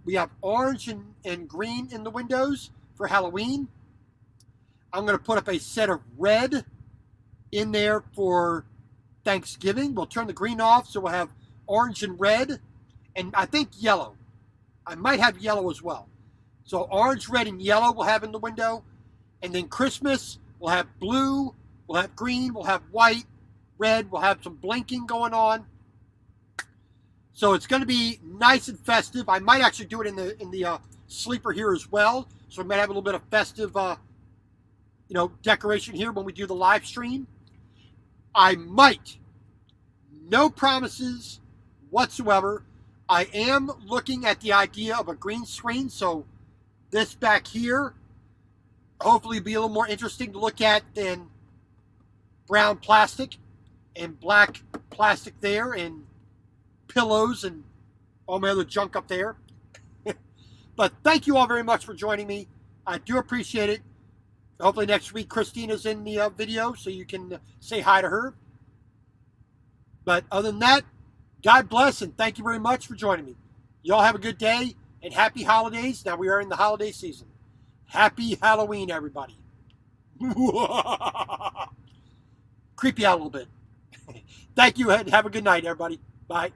we have orange and green in the windows for Halloween. I'm going to put up a set of red in there for Thanksgiving. We'll turn the green off, so we'll have orange and red, and I think yellow. I might have yellow as well. So orange, red, and yellow we'll have in the window. And then Christmas, we'll have blue, we'll have green, we'll have white, red, we'll have some blinking going on. So it's going to be nice and festive. I might actually do it in the sleeper here as well. So we might have a little bit of festive decoration here when we do the live stream. I might, no promises whatsoever. I am looking at the idea of a green screen, so this back here hopefully be a little more interesting to look at than brown plastic and black plastic there and pillows and all my other junk up there. But thank you all very much for joining me. I do appreciate it. Hopefully next week Christina's in the video so you can say hi to her. But other than that, God bless and thank you very much for joining me. Y'all have a good day and happy holidays. Now we are in the holiday season. Happy Halloween, everybody. Creepy out a little bit. Thank you and have a good night, everybody. Bye.